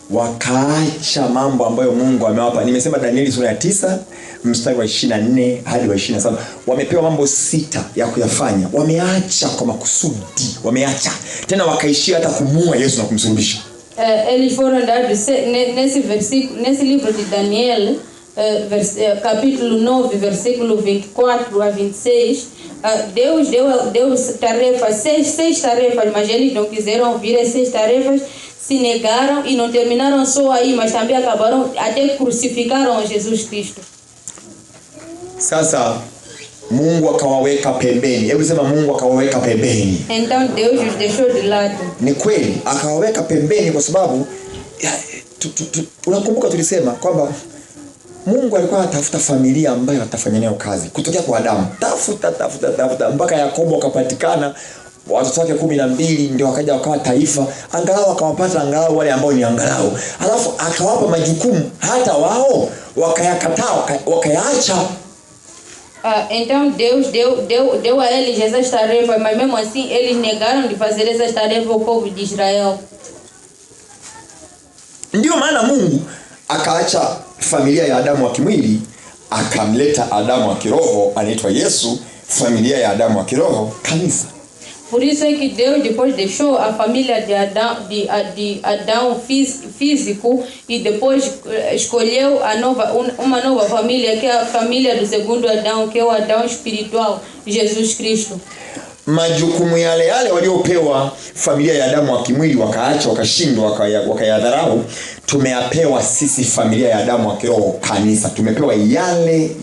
Wakaacha mambo ambayo Mungu amewapa. Nimesema Danieli sura ya 9 mstari wa 24 hadi wa 27. Wamepewa mambo 6 ya kuyafanya. Wameacha kwa makusudi. Wameacha. Tena wakaishia hata kumua Yesu na kumsulubisha. Eles foram dados nesse livro de Daniel, capítulo 9, versículo 24 a 26. Deus deu tarefas, seis tarefas, mas eles não quiseram ouvir as 6 tarefas. Se negaram e não terminaram só aí, mas também acabaram, até crucificaram Jesus Cristo. Sasa Mungu akawaweka pembeni. Hebu sema Mungu akawaweka pembeni. Então Deus os deixou de lado. Ni kweli akawaweka pembeni kwa sababu unakumbuka tulisema kwamba Mungu alikuwa anatafuta familia ambayo atafanya nayo kazi kutokea kwa Adamu. Tafuta mpaka Yakobo akapatikana. Watoto wake 12 ndio wakaja wakawa taifa, angalau akawapata angalau wale ambao ni angalau. Alafu akawapa majukumu hata wao wakayakataa, wakayaacha. Então Deus deu a eles essas tarefas, mas mesmo assim eles negaram de fazer essas tarefas ao povo de Israel. Ndio maana Mungu akaacha familia ya Adamu wa kimwili, akamleta Adamu wa kiroho anaitwa Yesu, familia ya Adamu wa kiroho, kanisa. Por isso é que Deus depois deixou a família de Adão físico e depois escolheu uma nova família, que é a família do segundo Adão, que é o Adão espiritual, Jesus Cristo. Majukumu yale waliopewa familia ya Adamu wa kimwili wakaacha, wakashindwa, wakayadharau, tumeapewa sisi familia ya Adamu wa kiroho, kanisa. Tumepewa yale.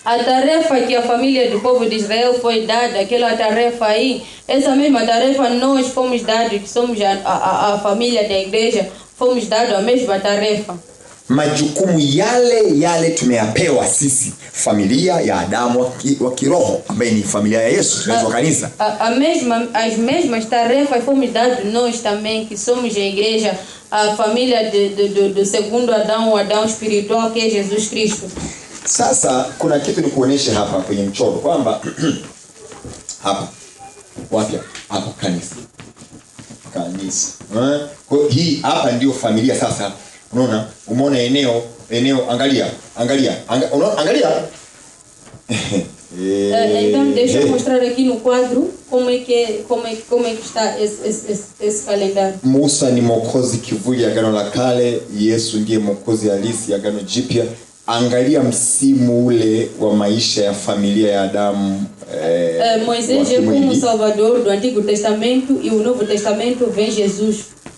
A tarefa que a família do povo de Israel foi dada, aquela tarefa aí, essa mesma tarefa nós fomos dados, que somos a família da igreja, fomos dados a mesma tarefa. Majukumu yale tumeapewa sisi familia ya Adamu wa kiroho ambaye ni familia ya Yesu, tunaitwa kanisa. As mesmas tarefas fomos dados nós também, que somos a igreja, a família do segundo Adão, o Adão espiritual, que é Jesus Cristo. Sasa kuna kitu nikuoneshe hapa kwenye mchoro kwamba hapa kanisa. kanisa. Kwa hii hapa ndio familia sasa. Unaona? Umeona eneo angalia. Angalia. Então deixa eu mostrar aqui no quadro como é que está esse calendário. Musa ni mwokozi kivuli ya Agano la Kale, Yesu ndiye mwokozi halisi ya Agano Jipya. Angalia msimu ule wa maisha ya familia ya Adamu. Moisés é como Salvador do Antigo Testamento e o Novo Testamento vem Jesus.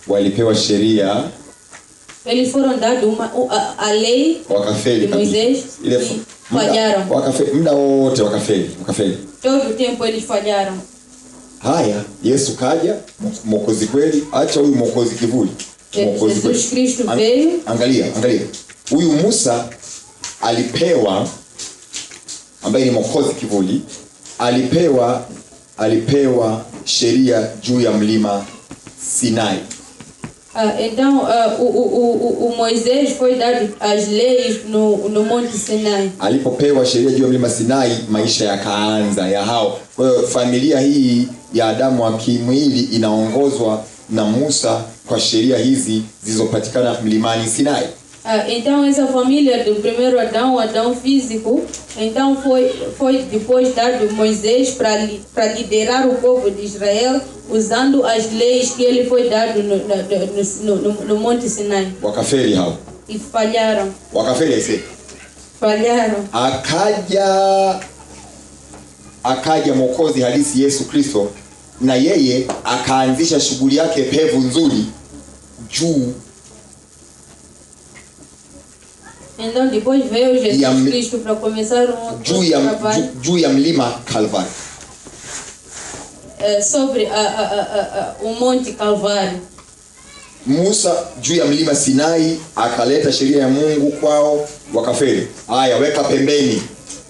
Walipewa sheria. Eles foram dados a lei de Moisés e falharam. Muda wote wakafeli. Todo o tempo eles falharam. Haya, Yesu kaja, mwokozi kweli, acha huyu mwokozi kivuli. Jesus Cristo veio. Angalia. Huyu Musa alipewa, ambaye ni mwokozi kivuli, alipewa sheria juu ya mlima Sinai. Então o Moisés foi dado as leis no Monte Sinai. Alipopewa sheria juu ya mlima Sinai, maisha yakaanza ya hao. Kwa hiyo familia hii ya Adamu wa kimwili inaongozwa na Musa kwa sheria hizi zilizopatikana mlimani Sinai. Então essa família do primeiro Adão físico, então foi depois dado Moisés para liderar o povo de Israel usando as leis que ele foi dado no Monte Sinai. Wakafeli hao. E falharam. Wakafeli ese. Falharam. Akaja mwokozi halisi Yesu Kristo, na yeye akaanzisha shughuli yake pevu nzuri juu. Então depois veio Jesus Cristo para começar juu ya mlima Calvário. Sobre o Monte Calvário. Musa juu ya mlima Sinai akaleta sheria ya Mungu kwao, wakafeli. Haya, weka pembeni.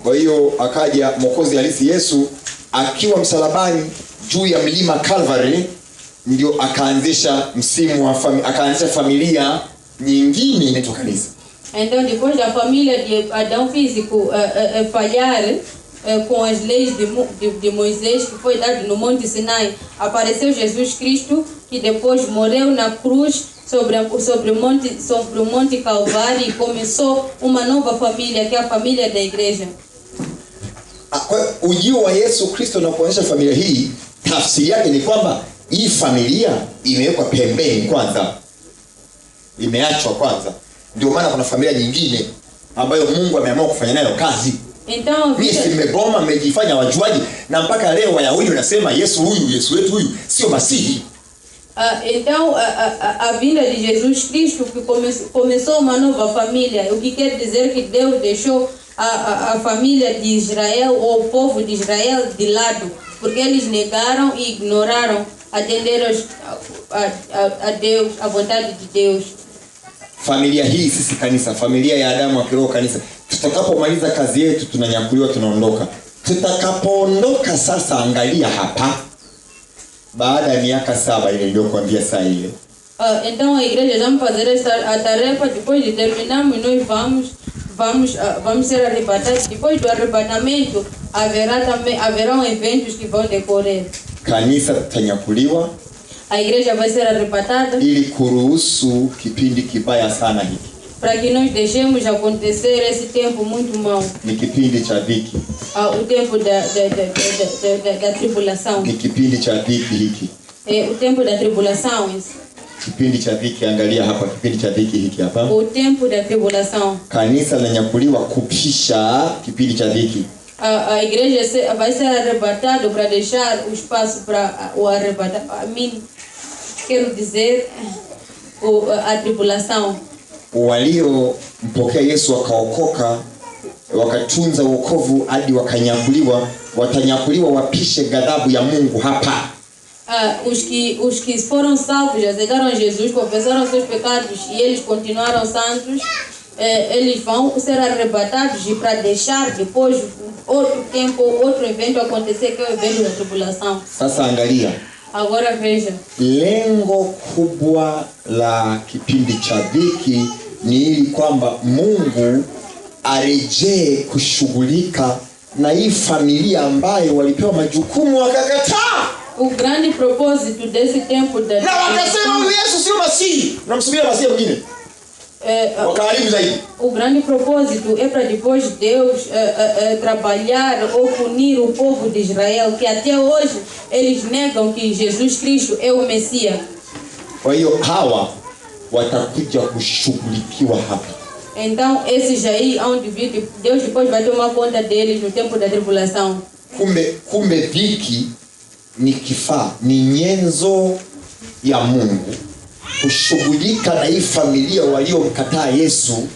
Kwa hiyo akaja mwokozi halisi Yesu akiwa msalabani juu ya mlima Calvary, ndio akaanzisha msimu wa akaanzisha familia nyingine inaitwa kanisa. Então depois da família de Adão físico falhar com as leis de Moisés que foi dado no Monte Sinai, apareceu Jesus Cristo, que depois morreu na cruz sobre o Monte Calvário e começou uma nova família, que é a família da igreja. Ujio wa Yesu Kristo na kuonyesha familia hii, tafsiri yake ni kwamba hii familia imewekwa pembeni kwanza, imeachwa kwanza. Ndio maana kuna familia nyingine ambayo Mungu ameamua kufanya nayo kazi. Então mmegoma, mmejifanya wajuaji, na mpaka leo Wayahudi wanasema Yesu wetu huyu sio Masihi. Então a vinda de Jesus Cristo que começou uma nova família, o que quer dizer que Deus deixou a família de Israel ou o povo de Israel de lado, porque eles negaram e ignoraram atender a Deus, a vontade de Deus. Familia hii sisi kanisa, familia ya Adamu wa kiroho kanisa, tutakapomaliza kazi yetu tunanyakuliwa, tunaondoka. Tutakapoondoka sasa, angalia hapa, baada ya miaka 7 ile niliyokuambia saa ile. Então a igreja vai fazer a tarefa, depois de terminarmos nós vamos ser arrebatados. Depois do arrebatamento haverão eventos que vão decorrer. Kanisa tutanyakuliwa, a igreja vai ser arrebatada, ili kuruhusu kipindi kibaya sana hiki, para que nós deixemos acontecer esse tempo muito mau. Ni kipindi cha dhiki. O tempo da tribulação. Ni kipindi cha dhiki hiki. O tempo da tribulação. Kipindi cha dhiki, angalia hapa, kipindi cha dhiki hiki hapa. O tempo da tribulação. Kanisa linanyakuliwa kupisha kipindi cha dhiki. A igreja vai ser arrebatado para deixar o espaço para o arrebatamento. Quero dizer, a tribulação. Waliompokea Yesu wakaokoka, wakatunza wokovu hadi wakanyakuliwa, watanyakuliwa wapishe ghadhabu ya Mungu hapa. Os que foram salvos, aceitaram Jesus, confessaram seus pecados e eles continuaram santos, eles vão ser arrebatados e para deixar depois outro tempo, outro evento acontecer, que é o evento da tribulação. Sasa angalia. Agora veja. Lengo kubwa la kipindi cha dhiki ni ili kwamba Mungu arejee kushughulika na hii familia ambayo walipewa majukumu wakakataa. O grande propósito desse tempo da na wakasema huyu Yesu sio Masihi, tunamsubiria Masihi mwingine wakaribu zaidi. O grande propósito é para depois Deus trabalhar ou punir o povo de Israel, que até hoje eles negam que Jesus Cristo é o Messias. Kwa hiyo hawa watakuja kushughulikiwa hapa. Então esses aí onde Deus depois vai tomar conta deles no tempo da tribulação. Kumbe dhiki ni kifaa, ni nyenzo ya Mungu kushughulika na hii familia waliomkataa Yesu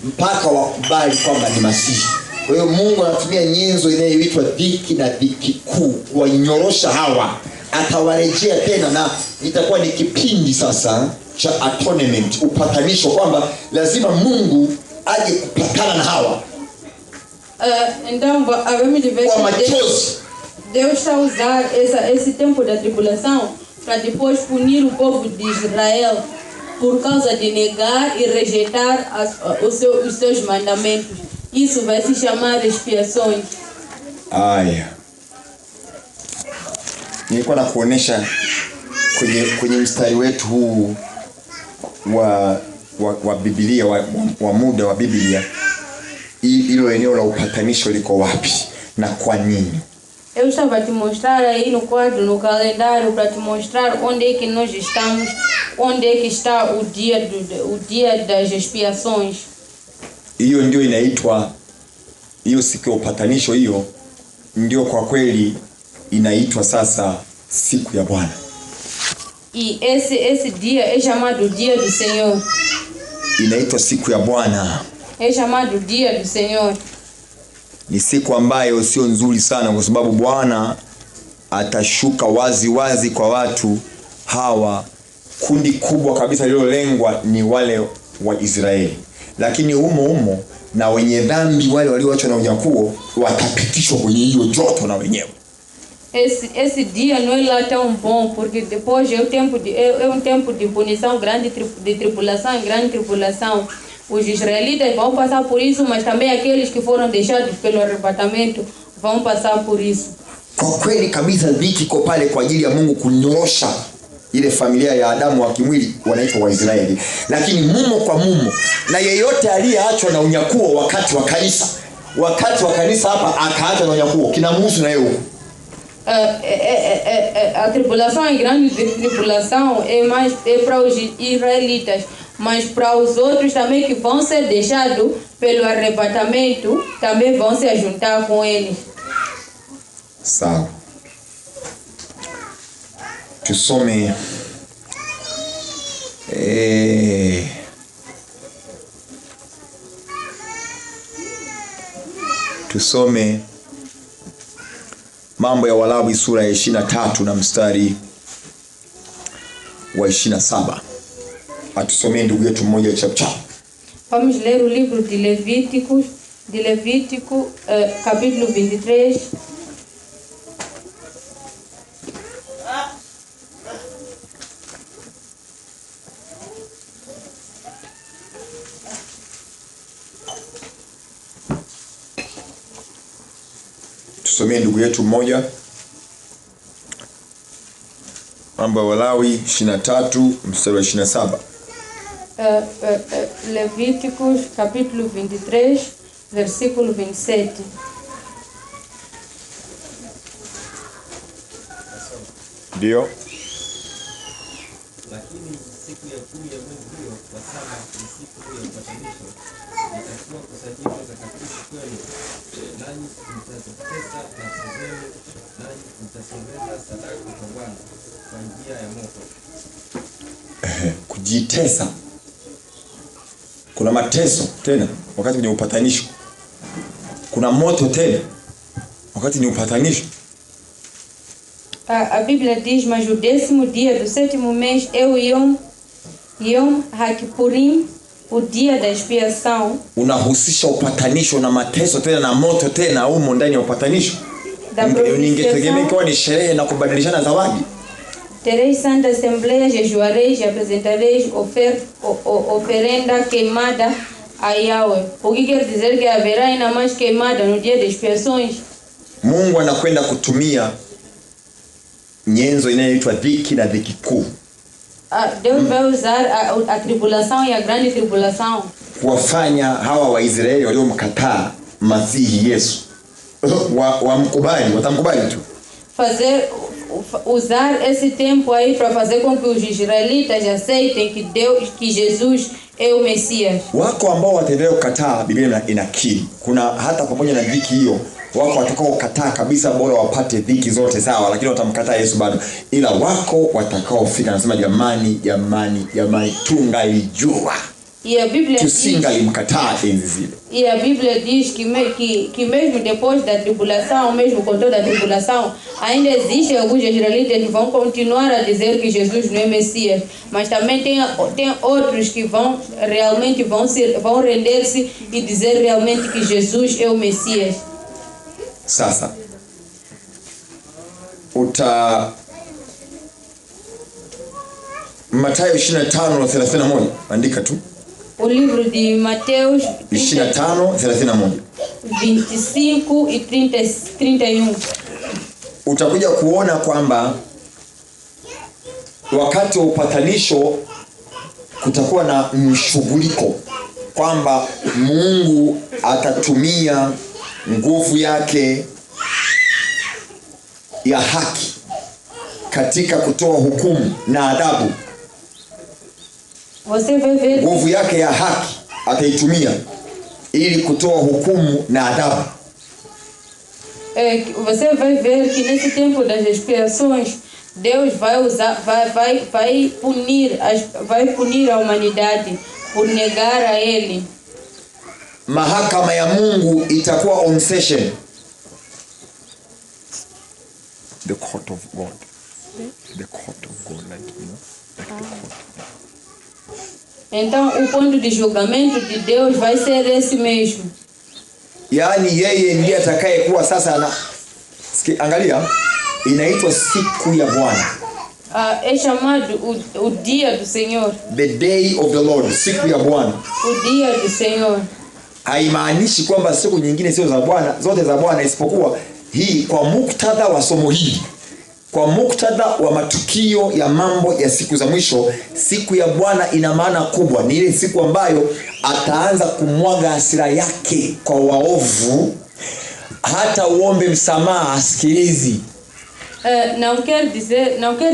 mpaka wakubali kwamba ni Masihi. Kwa hiyo Mungu anatumia nyenzo inayoitwa dhiki na dhiki kuu kuwanyorosha hawa, atawarejea tena, na itakuwa ni kipindi sasa cha atonement, upatanisho, kwamba lazima Mungu aje kupatana na hawa. Então vamos ver que Deus está a usar esse tempo da tribulação para depois punir o povo de Israel por causa de negar e rejeitar os seus mandamentos. Isso vai se chamar expiações. Nilikuwa nakuonesha kwenye mstari wetu huu wa Biblia wa muda wa Biblia, hilo eneo la upatanisho liko wapi na kwa nini. Eu estava a te mostrar aí no quadro, no calendário, para te mostrar onde é que nós estamos, onde é que está o dia das expiações. Hiyo ndio inaitwa, hiyo siku ya upatanisho, hiyo ndio kwa kweli inaitwa sasa siku ya Bwana. E esse dia é chamado dia do Senhor. Inaitwa siku ya Bwana. É chamado dia do Senhor. Ni siku ambayo sio nzuri sana, kwa sababu Bwana atashuka wazi kwa watu hawa. Kundi kubwa kabisa lililolengwa ni wale wa Israeli, lakini humo na wenye dhambi wale walioachwa na unyakuo watapitishwa kwenye hiyo joto na wenyewe. Esse dia não é lá tão bom, porque depois é um tempo de punição, grande de tribulação, grande tribulação. Os israelitas vão passar por isso, mas também aqueles que foram deixados pelo arrebatamento vão passar por isso. Kwa kweli kabisa dhiki iko pale kwa ajili ya Mungu kunyorosha ile familia ya Adamu wa kimwili wanaitwa Waisraeli, lakini mumo kwa mumo na yeyote aliyeachwa na unyakuo wakati wa kanisa hapa akaachwa na unyakuo kinamhusu na yeye. A tribulação é grande, tribulação é para os israelitas, mas para os outros também que vão ser deixados pelo arrebatamento também vão se juntar com eles. Sawa. Tusome Mambo ya Walawi sura ya 23 na mstari wa 27. Atusomee ndugu yetu mmoja chapchap. Vamos ler o livro de Levítico, capítulo 23. Tusomee ndugu yetu mmoja. Mambo ya Walawi 23 mstari wa 27. Levíticos capítulo 23 versículo 27. Ndio. Lakini siku ya 10 ya mwezi huo wa 7 ni siku ya upatanisho, itakuwa kusanyiko takatifu kwenu, nanyi mtatesa nafsi zenu, nanyi mtasongeza sadaka kwa Bwana kwa njia ya moto. Kujitesa. Kuna mateso tena wakati kwenye upatanisho. Kuna moto tena wakati ni upatanisho. A Bíblia diz, mas o 10º dia do 7º mês é o Yom HaKippurim, o dia da expiação. Unahusisha upatanisho na mateso tena na moto tena humo ndani ya upatanisho. Ningetegemea kwa ni sherehe na kubadilishana zawadi. Tereis santa assembleia, jejuareis e apresentareis oferenda queimada a Yahweh. O que quer dizer que haverá ainda mais queimada no dia das expiações? Mungu anakwenda kutumia nyenzo inayoitwa dhiki na dhiki kuu. Deus vai usar a tribulação e a grande tribulação. Kuwafanya hawa Waisraeli waliomkataa Masihi Yesu wamkubali, watamkubali tu. Usar esse tempo aí para fazer com que os israelitas aceitem que Jesus é o Messias. Wako ambao wataendelea kukataa, Biblia inakiri. Kuna hata pamoja na dhiki hiyo, wako watakao kukataa kabisa, bora wapate dhiki zote sawa, lakini watamkataa Yesu bado. Ila wako watakaofika, nasema jamani, tungalijua. E a Bíblia tusingalimkataa enzi zile. E a Bíblia diz que mesmo depois da tribulação, mesmo com toda a tribulação, ainda existem alguns israelitas que vão continuar a dizer que Jesus não é Messias, mas também tem outros que realmente vão render-se e dizer realmente que Jesus é o Messias. Sasa Mathayo 25:31 andika tu. O livro de Mateus 25:31. 25 e 31. Utakuja kuona kwamba wakati wa upatanisho kutakuwa na mshughuliko, kwamba Mungu atatumia nguvu yake ya haki katika kutoa hukumu na adhabu. Nguvu yake ya haki ataitumia ili kutoa hukumu na adhabu. Você vai ver que nesse tempo das expiações, Deus vai punir a humanidade por negar a ele. Mahakama ya Mungu itakuwa on session. The court of God. The court of God, like, you know, like the court. Então o ponto de julgamento de Deus vai ser esse mesmo. Yaani yeye ndiye atakayekuwa sasa angalia, inaitwa siku ya Bwana. É chamado o dia do Senhor. The day of the Lord, siku ya Bwana. O dia do Senhor. Haimaanishi kwamba siku nyingine sio za Bwana, zote za Bwana, isipokuwa hii kwa muktadha wa somo hili. Kwa muktadha wa matukio ya mambo ya siku za mwisho, siku ya Bwana ina maana kubwa. Ni ile siku ambayo ataanza kumwaga hasira yake kwa waovu, hata uombe msamaha asikilizi. Não quer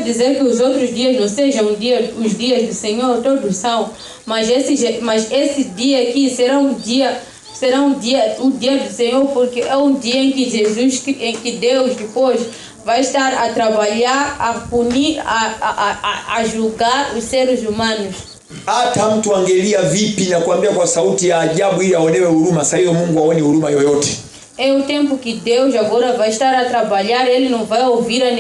dizer que os outros dias não sejam os dias do Senhor, todos são, mas esse dia aqui será um dia do Senhor, porque é um dia em que Deus depois vai estar a trabalhar, a punir, a julgar os seres humanos. Hata mtu angelia vipi na kuambia kwa sauti ya ajabu ili aonewe huruma, sasa hiyo Mungu aone huruma yoyote. É o tempo que Deus agora vai estar a trabalhar, ele não vai ouvir a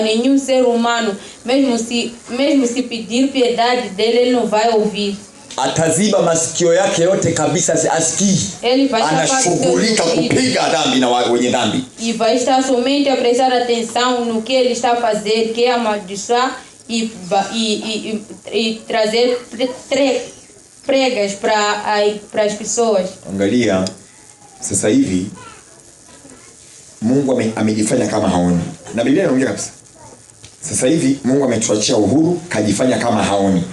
nenhum ser humano, mesmo se pedir piedade dele, ele não vai ouvir. Ataziba masikio yake yote kabisa, asikii. Ele vai anashughulika kupiga dhambi na wenye dhambi. E vai estar somente a prestar atenção no que ele está a fazer, que é amaldiçoar e trazer pregas para as pessoas. Angalia, sasa hivi Mungu amejifanya kama haoni. Na Biblia inaongea kabisa. Sasa hivi Mungu ametuachia uhuru, kajifanya kama haoni.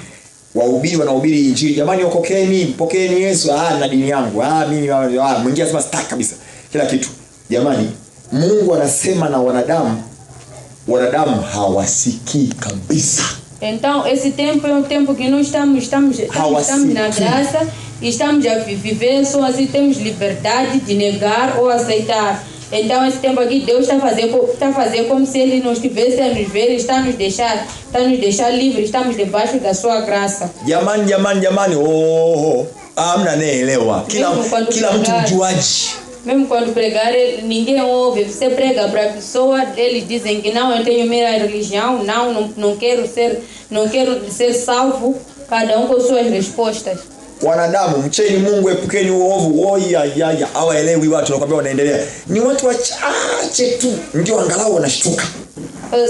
Wahubiri wanahubiri injili, jamani okokeni, pokeeni Yesu, na dini yangu, mimi mwingia sema sitaki kabisa kila kitu. Jamani, Mungu anasema na wanadamu hawasikii kabisa. Então esse tempo é um tempo que nós estamos na graça, estamos a viver, só assim temos liberdade de negar ou aceitar. Então esse tempo aqui Deus está a fazer como se ele não estivesse a nos ver, está a nos deixar livres, estamos debaixo da sua graça. Jamani, amna naelewa. Kila mtu mjuaji. Mesmo quando pregar, ninguém ouve. Você prega para a pessoa, eles dizem que não, eu tenho minha religião, não quero ser salvo. Cada um com suas respostas. Wanadamu, mcheni Mungu, epukeni uovu. Hawaelewi watu, nakwambia wanaendelea. Ni watu wachache tu ndio angalau wanashtuka.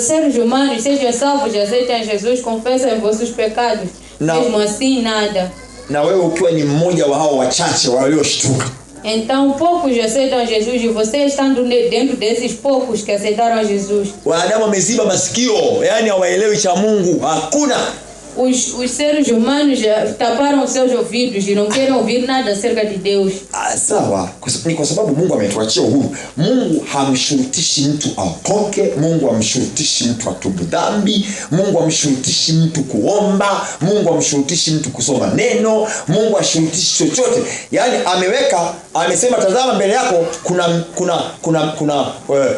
Seres humanos, sejam salvos, aceitem Jesus, confessem vossos pecados. Mesmo assim nada. Na wewe ukiwa ni mmoja wa hao wachache walioshtuka. Então poucos aceitam Jesus e você estando dentro desses poucos que aceitaram Jesus. Wanadamu wameziba masikio, yani hawaelewi cha Mungu. Hakuna. Os seres humanos taparam seus ouvidos e não querem ouvir nada acerca de Deus. Sawa, kwa sababu Mungu ametuachia uhuru. Mungu hamshurutishi mtu aokoke, Mungu hamshurutishi mtu atubu dhambi, Mungu hamshurutishi mtu kuomba, Mungu hamshurutishi mtu kusoma neno, Mungu hashurutishi chochote. Yaani amesema tazama mbele yako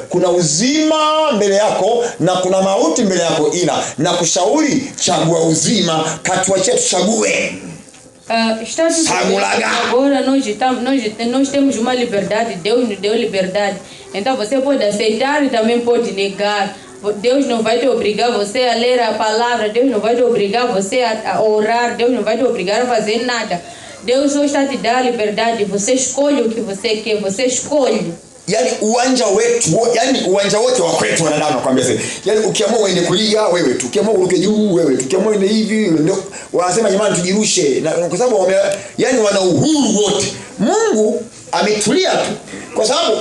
kuna uzima mbele yako na kuna mauti mbele yako, ila na kushauri chagua uzima, katuachia tuchague. Agora nós temos uma liberdade, Deus nos deu liberdade. Então você pode aceitar e também pode negar. Deus não vai te obrigar você a ler a palavra, Deus não vai te obrigar você a orar, Deus não vai te obrigar a fazer nada. Deus só está te dando a liberdade, você escolhe o que você quer, você escolhe. Yani uwanja wote wa kwetu wanadamu nakwambia sasa. Yani ukiamua uende kulia wewe tu, ukiamua uruke juu wewe tu, ukiamua uende hivi ndio wanasema jamani tujirushe. Na kwa sababu yani wana uhuru wote. Mungu ametulia tu kwa sababu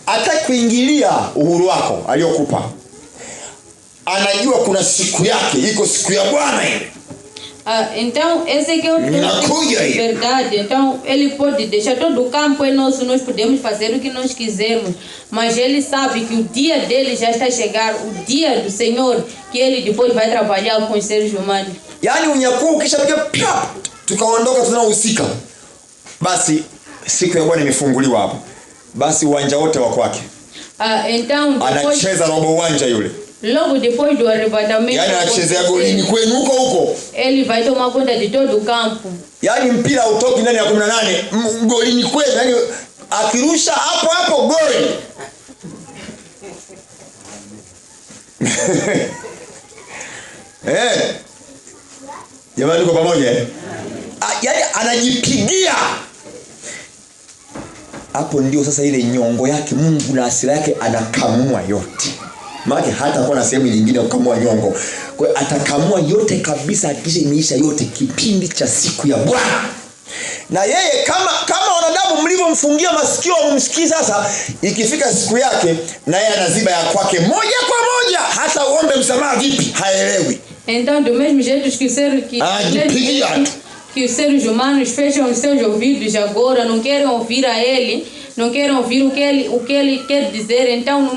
hataki kuingilia uhuru wako aliyokupa. Anajua kuna siku yake, iko siku ya Bwana ile. Então esse aqui é o verdade. Então ele pode deixar todo o campo é nosso, nós podemos fazer o que nós quisermos, mas ele sabe que o dia dele já está a chegar, o dia do Senhor, que ele depois vai trabalhar com os seres humanos. Yani unyakuo ukishapiga tukaondoka tunahusika, basi siku ya Bwana imefunguliwa hapo, basi uwanja wote wa kwake. Então anacheza robo uwanja yule. Logo depois do arrebatamento, yani anachezea golini kwenu huko ele vai tomar conta de todo o campo. Yani mpira utoki ndani ya 18 golini kwenu, yani akirusha hapo goli. Jamani tuko pamoja yani anajipigia. Hapo ndio sasa ile nyongo yake Mungu na hasira yake anakamua yote. Maana hata kwa na sehemu nyingine kukamua nyongo. Kwa hiyo atakamua yote kabisa, kisha imeisha yote kipindi cha siku ya Bwana. Na yeye kama wanadamu mlivyomfungia masikio umsikii, sasa ikifika siku yake na yeye anaziba ya kwake moja kwa moja, hata uombe msamaha vipi haelewi. Então do mesmo jeito que os seres humanos fecham os seus ouvidos agora, não querem ouvir a ele, não querem ouvir o que ele quer dizer. Então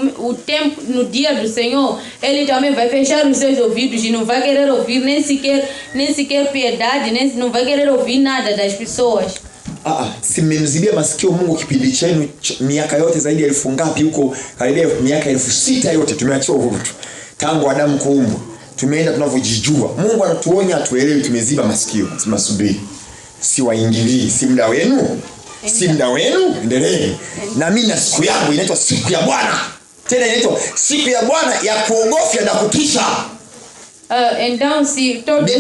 no dia do Senhor ele também vai fechar os seus ouvidos e não vai querer ouvir nem sequer piedade, nem não vai querer ouvir nada das pessoas. Simemzibia masikio Mungu kipindi chenu miaka yote zaidi ya 1000 ngapi huko, karibia miaka 6000 yote tumeachiwa uhuru tangu Adamu kuumbwa. Tumeenda tunavyojijua. Mungu anatuonya atuelewe, tumeziba masikio. Subiri. Si waingilii, si muda wenu. Si muda wenu, endelee. Na mimi na siku yangu inaitwa siku ya Bwana. Tena inaitwa siku ya Bwana ya kuogofya na kutisha. Então se todos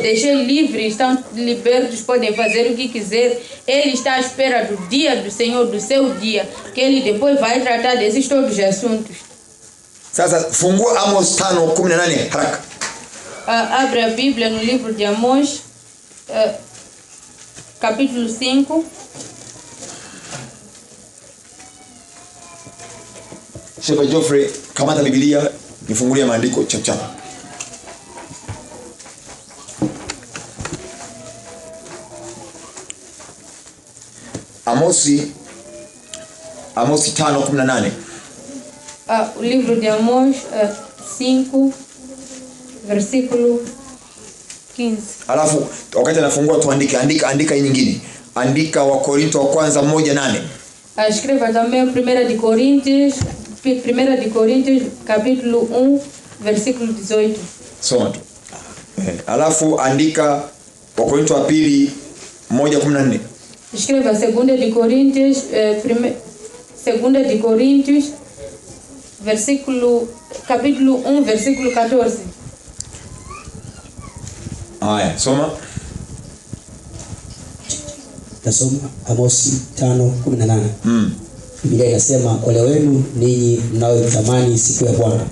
deixem livres, estão libertos, podem fazer o que quiser. Ele está à espera do dia do Senhor, do seu dia, que ele depois vai tratar desses todos os assuntos. Sasa fungua Amos 5:18 haraka. Abre a Bíblia no livro de Amós, capítulo 5. Shepherd Geoffrey, kamata Biblia, nifungulie maandiko chap. Amosi 5:18. O livro de Amós 5 versículo 15. Alafu wakati anafungua tuandike, andika nyingine. Andika wa Korinto wa kwanza 1:8. Escreva também 1 de Coríntios capítulo 1 versículo 18. Soma tu. Alafu andika wa Korinto wa pili 1:14. Escreva 2 de Coríntios 2 de Coríntios capítulo 1 versículo 14. Haya, soma. Tasoma Amosi 5:18. Biblia inasema ole wenu ninyi mnaoitamani siku ya Bwana.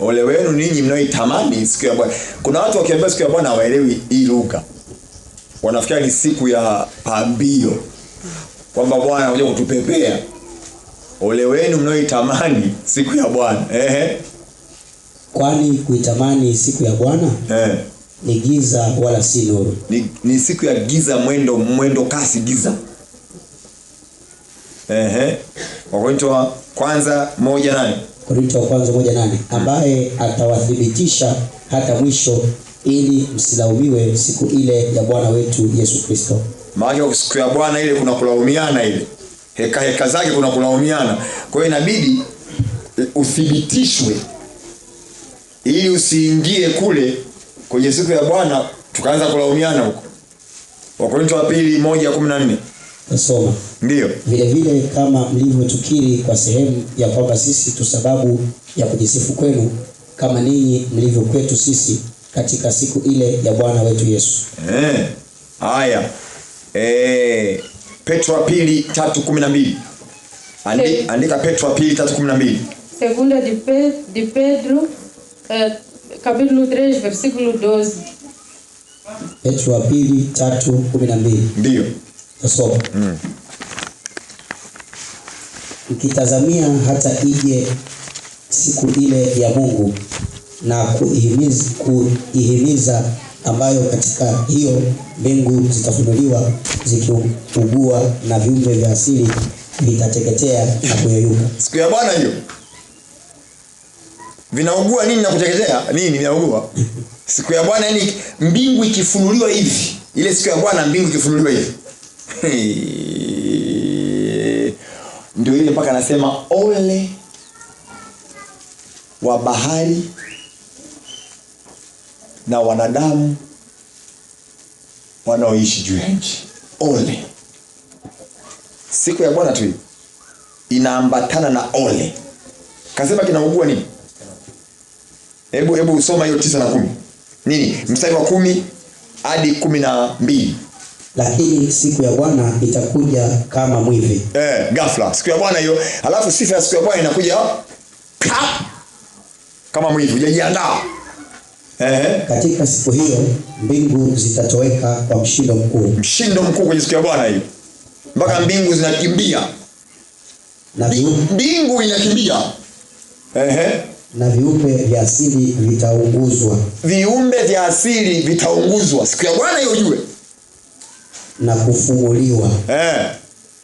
Ole wenu ninyi mnaoitamani siku ya Bwana. Kuna watu wakiambia siku ya Bwana hawaelewi hii lugha. Wanafikiri ni siku ya pambio. kwamba Bwana anakuja kutupepea. Ole wenu mnaoitamani siku ya Bwana. Kwani kuitamani siku ya Bwana ni giza wala si nuru. Ni siku ya giza, mwendo kasi giza. Wakorintho wa kwanza 1:8. Wakorintho wa kwanza 1:8, ambaye atawathibitisha hata mwisho ili msilaumiwe siku ile ya Bwana wetu Yesu Kristo. Maana siku ya Bwana ile kuna kulaumiana, ile heka zake kuna kulaumiana. Kwa hiyo inabidi uthibitishwe ili usiingie kule kwenye siku ya Bwana tukaanza kulaumiana huko. Wakorintho wa pili 1:14. Nasoma. Ndio. Vile vile kama mlivyotukiri kwa sehemu ya kwamba sisi tu sababu ya kujisifu kwenu, kama ninyi mlivyo kwetu sisi katika siku ile ya Bwana wetu Yesu. Haya. Petro wa pili 3:12. Andika Petro wa pili 3:12. Segunda de Pedro, capítulo 3, versículo 12. Petro wa pili 3:12. Ndio. Nasoma. Mkitazamia hata ije siku ile ya Mungu na kuihimiza, ambayo katika hiyo mbingu zitafunuliwa zikiugua na viumbe vya asili vitateketea na kuyeyuka. Siku ya Bwana hiyo. Vinaugua nini na kuteketea? Nini vinaugua? Siku ya Bwana yani mbingu ikifunuliwa hivi. Ile siku ya Bwana mbingu ikifunuliwa hivi. Ndio ile mpaka anasema ole wa bahari na wanadamu wanaoishi juu ya nchi. Ole. Siku ya Bwana tu inaambatana na ole. Kasema kinaugua nini? Hebu usoma hiyo 9 na 10. Nini? Mstari wa 10 hadi 12. Lakini siku ya Bwana itakuja kama mwivi. Ghafla. Siku ya Bwana hiyo. Alafu sifa ya siku ya Bwana inakuja kama mwivi. Hujajiandaa. Katika siku hiyo mbingu zitatoweka kwa mshindo mkuu. Mshindo mkuu kwenye siku ya Bwana hiyo. Mpaka mbingu zinakimbia. Na mbingu inakimbia. Na viumbe vya asili vitaunguzwa. Viumbe vya asili vitaunguzwa. Siku ya Bwana hiyo ujue. Na kufunguliwa.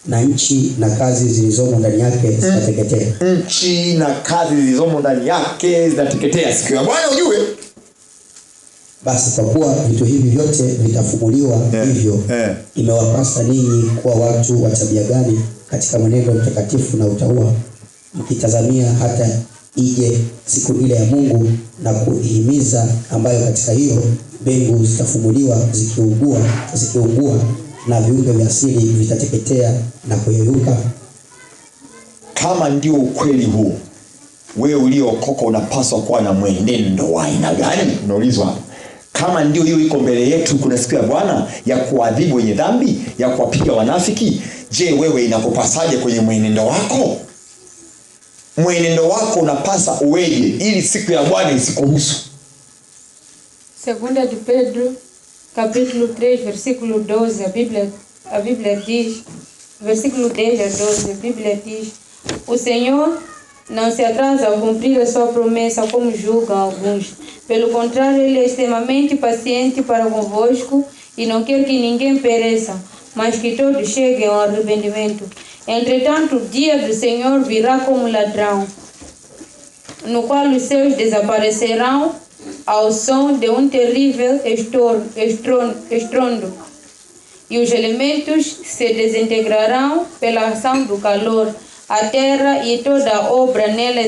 Na nchi na kazi zilizomo ndani yake zitateketea. Nchi na kazi zilizomo ndani yake zitateketea. Siku ya Bwana ujue. Basi kwa kuwa vitu hivi vyote vitafunguliwa, hivyo imewapasa ninyi kuwa watu wa tabia gani katika mwenendo mtakatifu na utauwa, mkitazamia hata ije siku ile ya Mungu na kuihimiza, ambayo katika hiyo mbingu zitafunguliwa zikiungua na viumbe vya asili vitateketea na kuyeyuka. Kama ndio ukweli huu, wewe uliokoka unapaswa kuwa na mwenendo wa aina gani? Unaulizwa. Kama ndio hiyo iko mbele yetu, kuna siku ya Bwana ya kuadhibu wenye dhambi, ya kuwapiga wanafiki. Je, wewe inakupasaje kwenye mwenendo wako? Mwenendo wako unapasa uweje ili siku ya Bwana isikuhusu? Segunda de Pedro, capítulo 3, versículo 12, a Bíblia diz, versículo 10 a 12, a Bíblia diz: o Senhor não se atrasa a cumprir a sua promessa como julgam alguns. Pelo contrário, Ele é extremamente paciente para convosco e não quer que ninguém pereça, mas que todos cheguem ao arrependimento. Entretanto, o dia do Senhor virá como ladrão, no qual os céus desaparecerão ao som de um terrível estrondo, e os elementos se desintegrarão pela ação do calor. A terra e toda a obra nela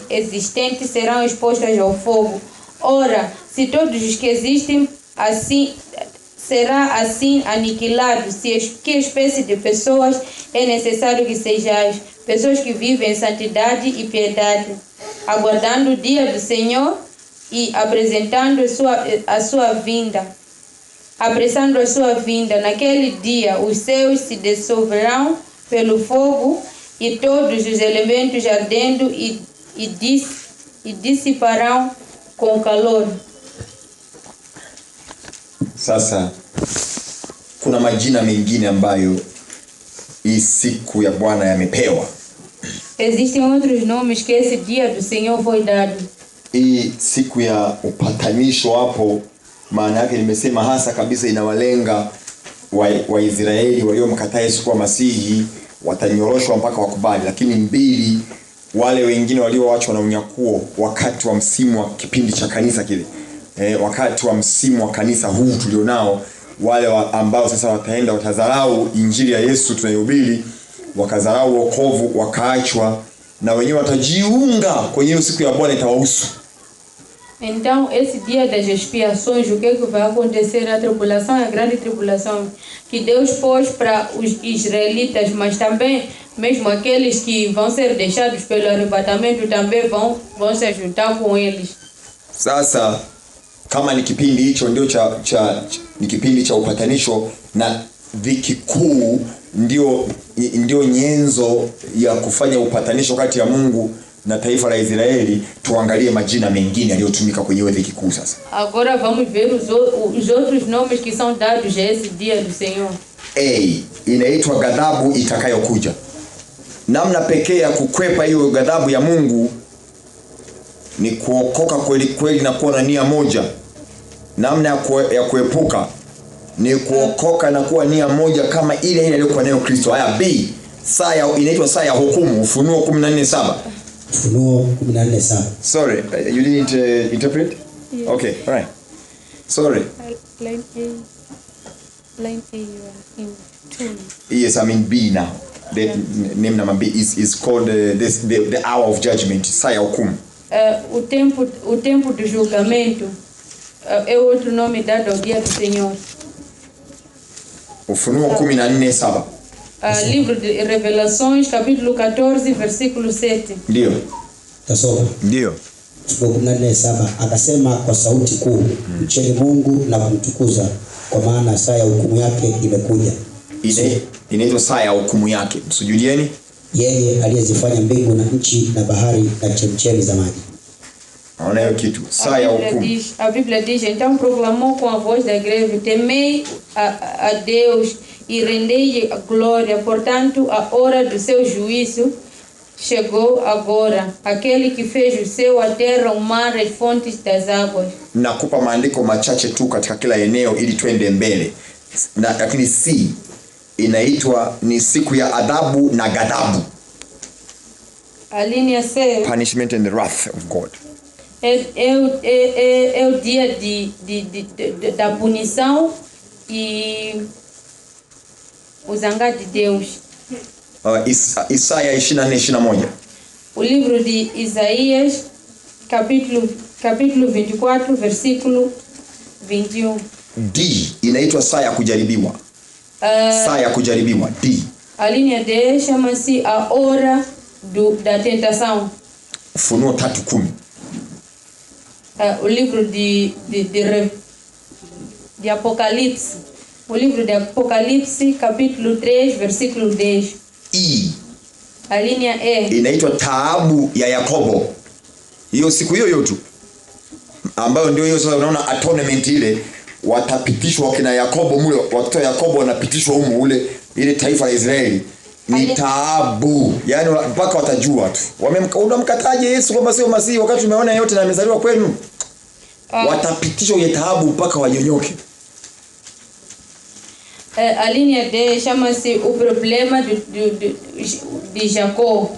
existente serão expostas ao fogo. Ora, se todos os que existem assim será assim aniquilado, que espécie de pessoas é necessário que sejais? Pessoas que vivem em santidade e piedade, aguardando o dia do Senhor e apressando a sua vinda. Naquele dia os céus se dissolverão pelo fogo e todos os elementos ardendo e dissiparão com calor. Sasa kuna majina mengine ambayo hii siku ya Bwana yamepewa. Existem outros nomes que esse dia do Senhor foi dado. Hii siku ya upatanisho hapo, maana yake nimesema hasa kabisa inawalenga Waisraeli waliomkataa Yesu kwa Masihi, watanyoroshwa mpaka wakubali. Lakini mbili, wale wengine walioachwa na unyakuo wakati wa msimu wa kipindi cha kanisa kile, wakati wa msimu wa kanisa huu tulionao, wale ambao sasa wataenda watadharau injili ya Yesu tunayohubiri, wakadharau wokovu, wakaachwa, na wenyewe watajiunga kwenye hiyo siku ya Bwana itawahusu. Então, esse dia das expiações, o que é que vai acontecer? A tribulação é a grande tribulação que Deus pôs para os israelitas, mas também, mesmo aqueles que vão ser deixados pelo arrebatamento, também vão se juntar com eles. Sasa, kama ni kipindi hicho ndio ni kipindi cha upatanisho na dhiki kuu, ndio nyenzo ya kufanya upatanisho kati ya Mungu na taifa la Israeli, tuangalie majina mengine yaliyotumika kwenye hiyo dhiki kuu sasa. Agora vamos ver os outros nomes que são dados a esse dia do Senhor. Inaitwa ghadhabu itakayokuja. Namna pekee ya kukwepa hiyo ghadhabu ya Mungu ni kuokoka kweli kweli na kuwa na nia moja. Namna ya kuepuka ni kuokoka na kuwa nia moja kama ile aliyokuwa nayo Kristo. Haya B, inaitwa saa ya hukumu, Ufunuo 14:7. Ufunuo 14:7. Sorry, you didn't interpret? Yes. Okay, all right. Sorry. Line A you are in 2. Yes, I mean B now. The name number B is called the hour of judgment, saa ya hukumu. O tempo do julgamento é outro nome dado ao dia do Senhor. Ufunuo 14:7. Livro de Revelações, capítulo 14, versículo 7. Ndio. Tasoma. Ndio. Ufunuo 14:7 akasema kwa sauti kuu, mcheni Mungu na kumtukuza, kwa maana saa ya hukumu yake imekuja. Inaitwa saa ya hukumu yake. Msujudieni yeye aliyezifanya mbingu na nchi na bahari na chemchemi za maji. Naona hiyo kitu. Saa ya hukumu. A Bíblia diz, então proclamou com a voz da greve, temei a Deus e rendei-lhe a glória, portanto a hora do seu juízo chegou agora. Aquele que fez o céu, a terra, o mar, as fontes das águas. Nakupa maandiko machache tu katika kila eneo ili twende mbele. Lakini inaitwa ni siku ya adhabu na ghadhabu. A linha C. Punishment and the wrath of God. É o dia da punição e o zangar de Deus. Isaia 24:21. O livro de Isaías, capítulo 24, versículo 21. D inaitwa saa ya kujaribiwa. Saa ya kujaribiwa D. A linha D chama-se a hora da tentação. Ufunuo 3:10. O livro de Apocalipse. O livro de Apocalipse, capítulo 3, versículo 10. E. A linha E inaitwa taabu ya Yakobo. Hiyo siku hiyo tu ambayo ndio hiyo sasa unaona atonement ile, watapitishwa wakina Yakobo mule, watoto wa Yakobo wanapitishwa humu ule ile taifa la Israeli. Ni taabu. Yaani mpaka watajua tu. Unamkataje Yesu kwamba sio Masihi wakati umeona yote na amezaliwa kwenu? Watapitishwa ile taabu mpaka wanyonyoke. A linha D chama-se o problema de Jacó.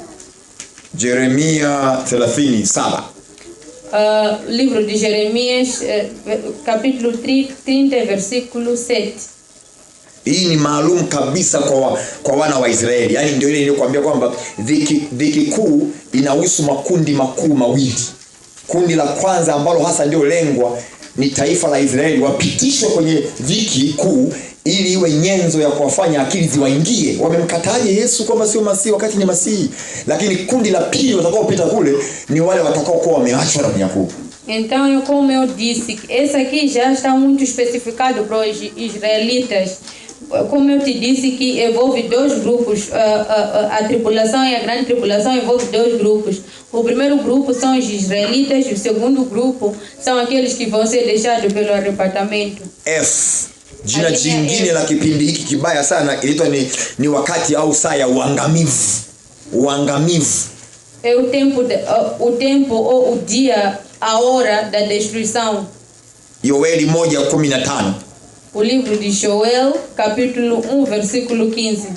Jeremia 30:7. Livro de Jeremias, capítulo 30, versículo 7. Hii ni maalum kabisa kwa wana wa Israeli. Yaani ndio ile niliyokuambia kwamba dhiki kuu inahusu makundi makuu mawili. Kundi la kwanza ambalo hasa ndio lengwa ni taifa la Israeli, wapitishwe kwenye dhiki kuu ili iwe nyenzo ya kuwafanya akili ziwaingie. Wamemkataje Yesu kwamba sio Masihi wakati ni Masihi? Lakini kundi la pili watakaopita kule ni wale watakao kuwa wameachwa na unyakuo. Então, como eu disse, esse aqui já está muito especificado para os israelitas. Como eu te disse que envolve dois grupos, a tribulação e a grande tribulação envolve dois grupos. O primeiro grupo são os israelitas e o segundo grupo são aqueles que vão ser deixados pelo arrebatamento. F Jina jingine la kipindi hiki kibaya sana inaitwa ni wakati au saa ya uangamivu. Uangamivu. É o tempo ou o dia, a hora da destruição. Yoeli 1:15. O livro de Joel, capítulo 1, versículo 15.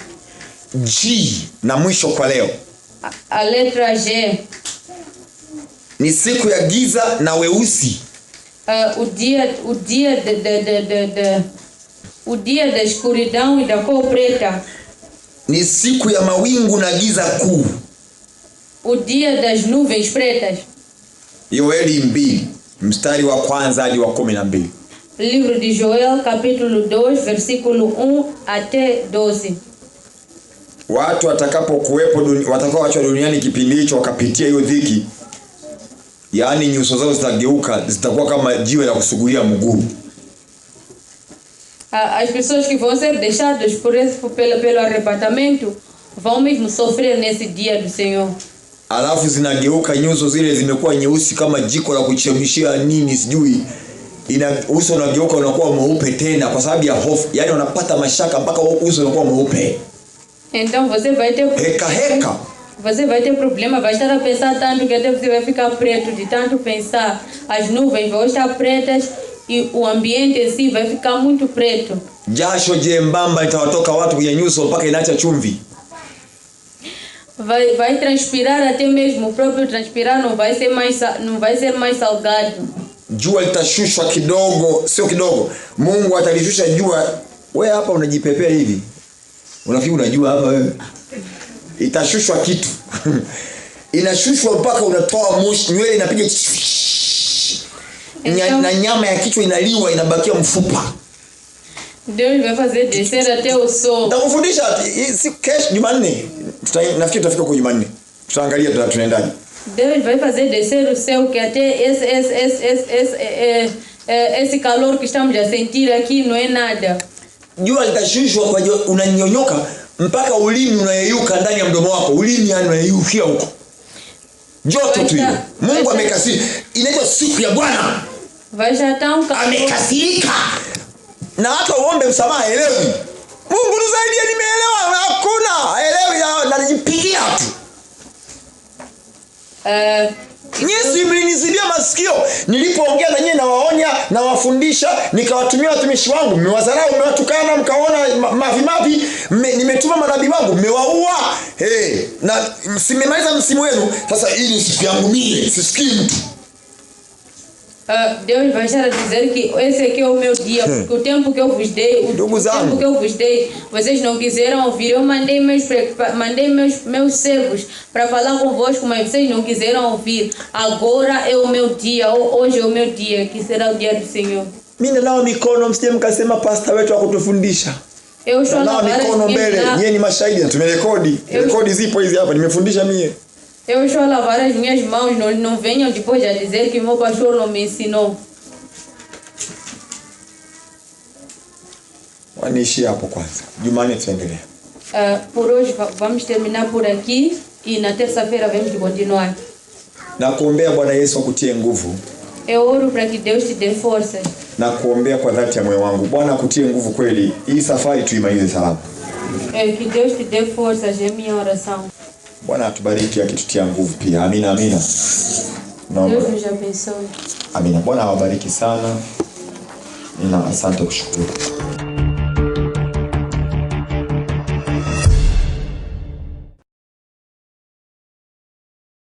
G na mwisho kwa leo. A letra G. Ni siku ya giza na weusi. O dia da escuridão e da cor preta. Ni siku ya mawingu na giza kuu. O dia das nuvens pretas. Yoeli 2 mstari wa kwanza hadi wa 12. Livro de Joel, capítulo 2, versículo 1 até 12. Watu watakaoachwa duniani kipindi hicho wakapitia hiyo dhiki, yaani nyuso zao zitageuka, zitakuwa kama jiwe la kusugulia mguu. As pessoas que vão ser deixadas pelo arrebatamento vão mesmo sofrer nesse dia do Senhor. Alafu zinageuka, nyuso zile zimekuwa nyeusi kama jiko la kuchemshia nini sijui. Uso unageuka unakuwa mweupe tena kwa sababu ya hofu. Yaani unapata mashaka mpaka uso unakuwa mweupe. Então você vai ter heka. Você vai ter problema, vai estar a pensar tanto que até você vai ficar preto de tanto pensar. As nuvens vão estar pretas e o ambiente em si vai ficar muito preto. Jasho jembamba itawatoka watu kwenye nyuso mpaka inaacha chumvi. Vai transpirar, até mesmo o próprio transpirar não vai ser mais salgado. Jua litashushwa kidogo, sio kidogo. Mungu atalishusha jua. Wewe hapa unajipepea hivi. Unafikiri unajua hapa wewe? Itashushwa kitu. Inashushwa mpaka unatoa moshi, nywele inapiga na nyama ya kichwa inaliwa, inabakia mfupa. Deus vai fazer descer até o sol. Nitakufundisha si kesho Jumanne. Nafikiri tutafika kwa Jumanne. Tutaangalia tunaendaje. Deus vai fazer descer o céu que até esse calor que estamos a sentir aqui não é nada. Jua litashushwa kwa unanyonyoka mpaka ulimi unayeyuka ndani ya mdomo wako. Ulimi unayeyukia huko. Joto tu hiyo. Mungu amekasirika. Inaitwa siku ya Bwana. Vai já tão amekasirika. Na hata uombe msamaha elewi. Mungu nisaidie, nimeelewa. Hakuna elewi na najipigia tu. Yesu mlinizibia masikio nilipoongea na nyinyi, na waonya na wafundisha, nikawatumia watumishi wangu, mmewadharau, mmewatukana, mkaona mavi, nimetuma manabii wangu, mmewaua. Na simemaliza msimu wenu, sasa hii ni siku yangu mimi, sisikii mtu. Deus vai estar a dizer que esse aqui é o meu dia, porque o tempo que eu vos dei, vocês não quiseram ouvir. Eu mandei meus servos para falar convosco, mas vocês não quiseram ouvir. Agora é o meu dia, hoje é o meu dia, que será o dia do Senhor. Mimi nao mikono, msije mkasema pastor wetu akutufundisha. Eu estou na mikono mbele, nyinyi ni mashahidi, tumerekodi. Rekodi zipo hizi hapa, nimefundisha mimi. Eu estou a lavar as minhas mãos, não venham depois a dizer que meu pastor não me ensinou. Waniishia hapo kwanza. Jumanne tuendelee. Por hoje vamos terminar por aqui e na terça-feira vamos continuar. Na kuombea Bwana Yesu akutie nguvu. Eu oro para que Deus te dê forças. Na kuombea kwa dhati ya moyo wangu, Bwana akutie nguvu kweli. Hii safari tuimalize salama. Que Deus te dê forças, é minha oração. Bwana atubariki akitutia nguvu pia. Amina, amina. Deus nos abençoe. Amina. Bwana awabariki sana. Asante kushukuru.